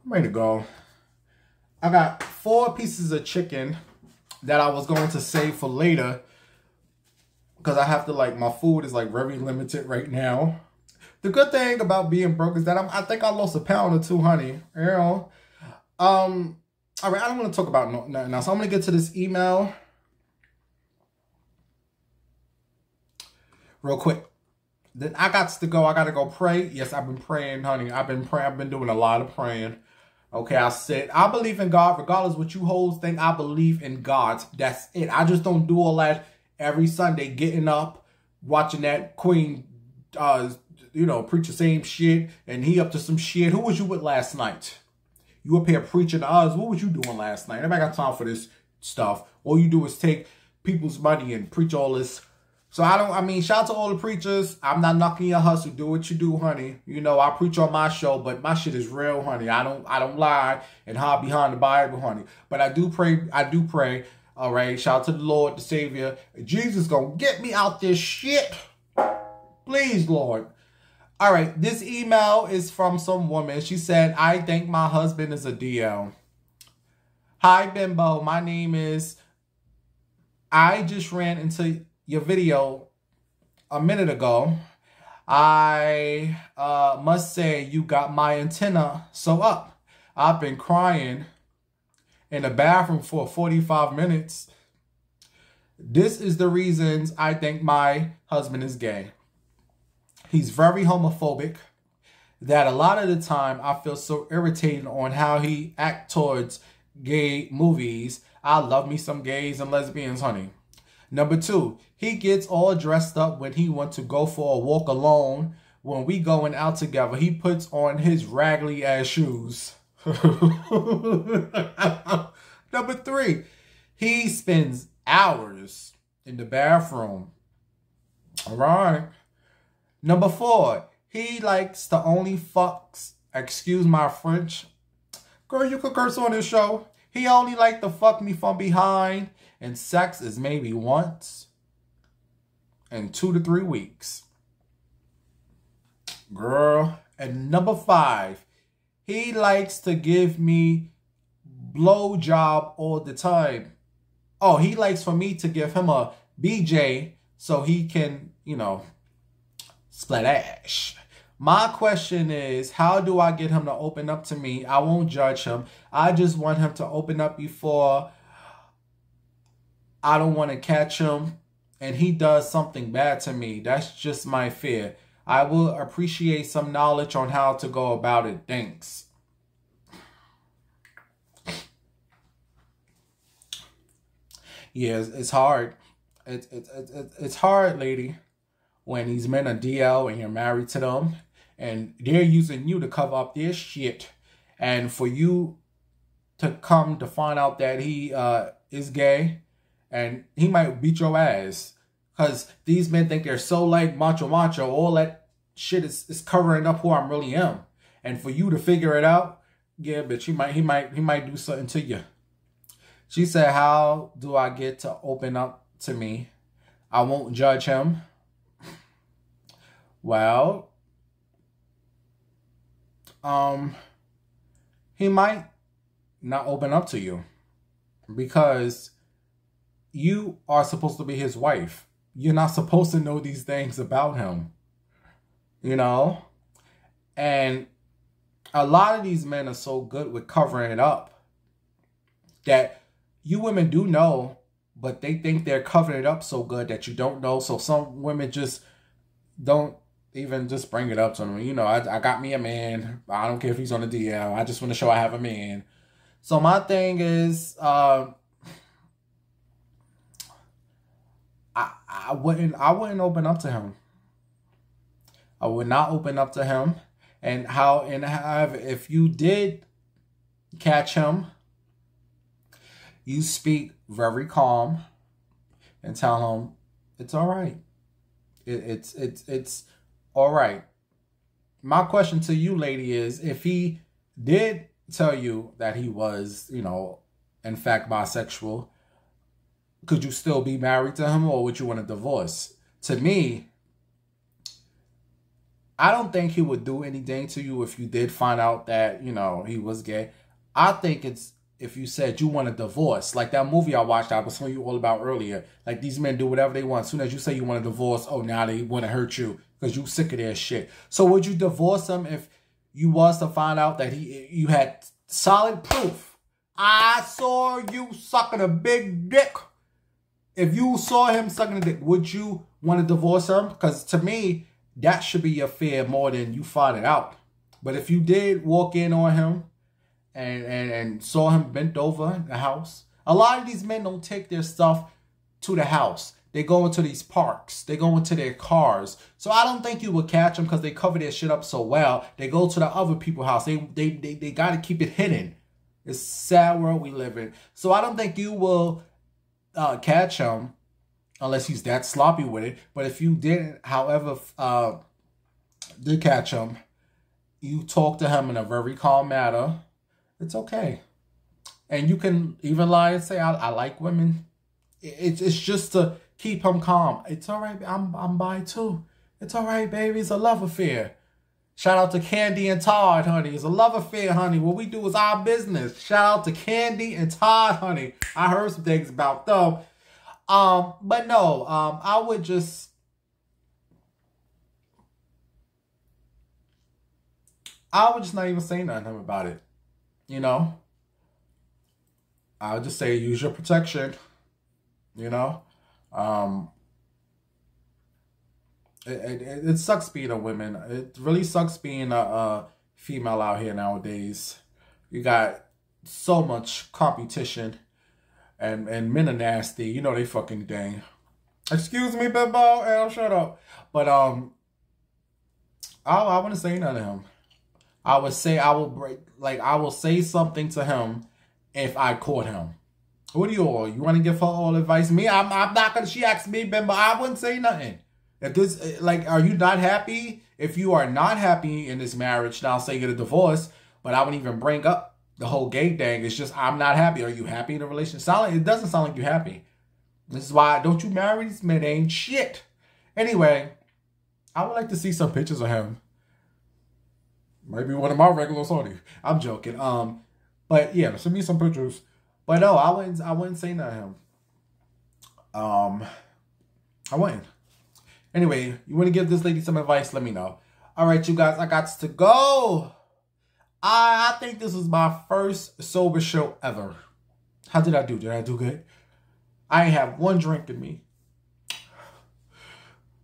ready to go. I got 4 pieces of chicken that I was going to save for later because I have to, like, my food is, like, very limited right now. The good thing about being broke is that I think I lost a pound or 2, honey. You know? All right, I don't want to talk about nothing else. So I'm going to get to this email real quick. Then I got to go. I got to go pray. Yes, I've been praying, honey. I've been praying. I've been doing a lot of praying. Okay, I said, I believe in God. Regardless what you hoes think, I believe in God. That's it. I just don't do all that every Sunday, getting up, watching that queen, you know, preach the same shit, and he up to some shit. Who was you with last night? You up here preaching to us. What was you doing last night? Nobody got time for this stuff. All you do is take people's money and preach all this. So I mean, shout out to all the preachers. I'm not knocking your hustle. Do what you do, honey. You know, I preach on my show, but my shit is real, honey. I don't lie and hide behind the Bible, honey. But I do pray. All right. Shout out to the Lord, the Savior. Jesus gonna get me out this shit. Please, Lord. All right. This email is from some woman. She said, I think my husband is a DL. Hi, Bimbo. My name is... I just ran into your video a minute ago. I must say you got my antenna so up. I've been crying in the bathroom for 45 minutes. This is the reasons I think my husband is gay. He's very homophobic. That a lot of the time I feel so irritated on how he acts towards gay movies. I love me some gays and lesbians, honey. Number 2, he gets all dressed up when he wants to go for a walk alone. When we going out together, he puts on his raggedy ass shoes. Number 3, he spends hours in the bathroom. All right. Number 4, he likes to only fucks, excuse my French. Girl, you could curse on this show. He only like to fuck me from behind, and sex is maybe once in 2 to 3 weeks. Girl. And number 5, he likes to give me blowjob all the time. Oh, he likes for me to give him a BJ so he can, you know, split ash. My question is, how do I get him to open up to me? I won't judge him. I just want him to open up before I don't want to catch him and he does something bad to me. That's just my fear. I will appreciate some knowledge on how to go about it. Thanks. Yeah, it's hard. It's hard, lady, when these men are DL and you're married to them. And they're using you to cover up their shit. And for you to come to find out that he is gay. And he might beat your ass. Because these men think they're so like macho. All that shit is covering up who I really am. And for you to figure it out. Yeah, bitch, he might do something to you. She said, how do I get to open up to me? I won't judge him. Well... he might not open up to you because you are supposed to be his wife. You're not supposed to know these things about him, you know? And a lot of these men are so good with covering it up that you women do know, but they think they're covering it up so good that you don't know. So some women just don't even just bring it up to them. You know, I got me a man. I don't care if he's on the DL. I just want to show I have a man. So my thing is, I wouldn't open up to him. I would not open up to him. And however, if you did catch him, you speak very calm and tell him it's all right. It's all right. My question to you, lady, is if he did tell you that he was, you know, in fact, bisexual, could you still be married to him or would you want a divorce? To me, I don't think he would do anything to you if you did find out that, you know, he was gay. I think it's if you said you want a divorce. Like that movie I watched, I was telling you all about earlier. Like these men do whatever they want. As soon as you say you want a divorce, oh, now they want to hurt you because you sick of their shit. So would you divorce him if you was to find out that you had solid proof? I saw you sucking a big dick. If you saw him sucking a dick, would you want to divorce him? Because to me, that should be your fear more than you find it out. But if you did walk in on him and saw him bent over in the house. A lot of these men don't take their stuff to the house. They go into these parks. They go into their cars. So I don't think you would catch them because they cover their shit up so well. They go to the other people's house. They got to keep it hidden. It's a sad world we live in. So I don't think you will catch him unless he's that sloppy with it. But if you didn't, however, did catch him, you talk to him in a very calm manner. It's okay. And you can even lie and say, I like women. It's just to keep him calm. It's all right. I'm bi too. It's all right, baby. It's a love affair. Shout out to Candy and Todd, honey. It's a love affair, honey. What we do is our business. Shout out to Candy and Todd, honey. I heard some things about them. But no, I would just not even say nothing to him about it. You know? I would just say use your protection. You know? It sucks being a woman. It really sucks being a female out here nowadays. You got so much competition, and men are nasty. You know they fucking thing. Excuse me, Bimbo. I'll shut up. But I wouldn't say nothing to him. I would say I will say something to him if I caught him. What do you all? You want to give her all advice? Me, I'm not gonna. She asked me, Bimbo. I wouldn't say nothing. If this, are you not happy? If you are not happy in this marriage, now say get a divorce. But I wouldn't even bring up the whole gay thing. It's just I'm not happy. Are you happy in a relationship? It doesn't sound like you're happy. This is why don't you marry these men? They ain't shit. Anyway, I would like to see some pictures of him. Maybe one of my regulars on it. I'm joking. But yeah, send me some pictures. But no, I wouldn't say nothing to him. I wouldn't. Anyway, you want to give this lady some advice? Let me know. All right, you guys, I got to go. I think this was my first sober show ever. How did I do? Did I do good? I ain't have one drink in me.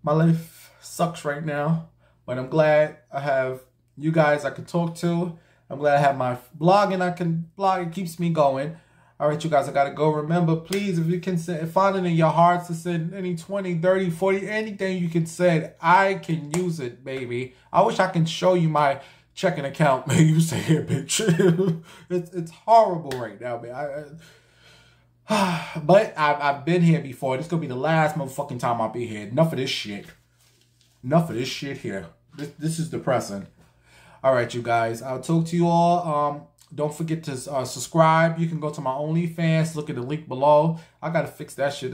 My life sucks right now, but I'm glad I have you guys I can talk to. I'm glad I have my blog and I can blog. It keeps me going. All right, you guys, I got to go. Remember, please, if you can find it in your hearts to send any 20, 30, 40, anything you can send, I can use it, baby. I wish I can show you my checking account. Man, you say here, bitch. it's horrible right now, man. But I've been here before. This is going to be the last motherfucking time I'll be here. Enough of this shit. Enough of this shit here. This is depressing. All right, you guys. I'll talk to you all. Don't forget to subscribe. You can go to my OnlyFans. Look at the link below. I got to fix that shit.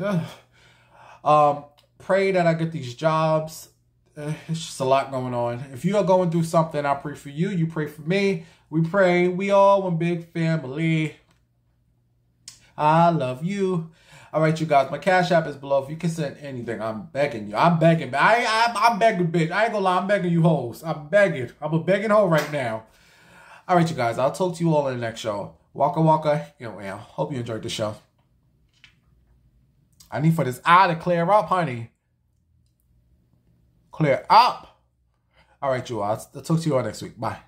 Pray that I get these jobs. It's just a lot going on. If you are going through something, I pray for you. You pray for me. We pray. We all one big family. I love you. All right, you guys. My Cash App is below. If you can send anything, I'm begging you. I'm begging. I'm begging, bitch. I ain't gonna lie. I'm begging you hoes. I'm begging. I'm a begging hoe right now. All right, you guys. I'll talk to you all in the next show. Waka waka. Hope you enjoyed the show. I need for this eye to clear up, honey. Clear up. All right, you all. I'll talk to you all next week. Bye.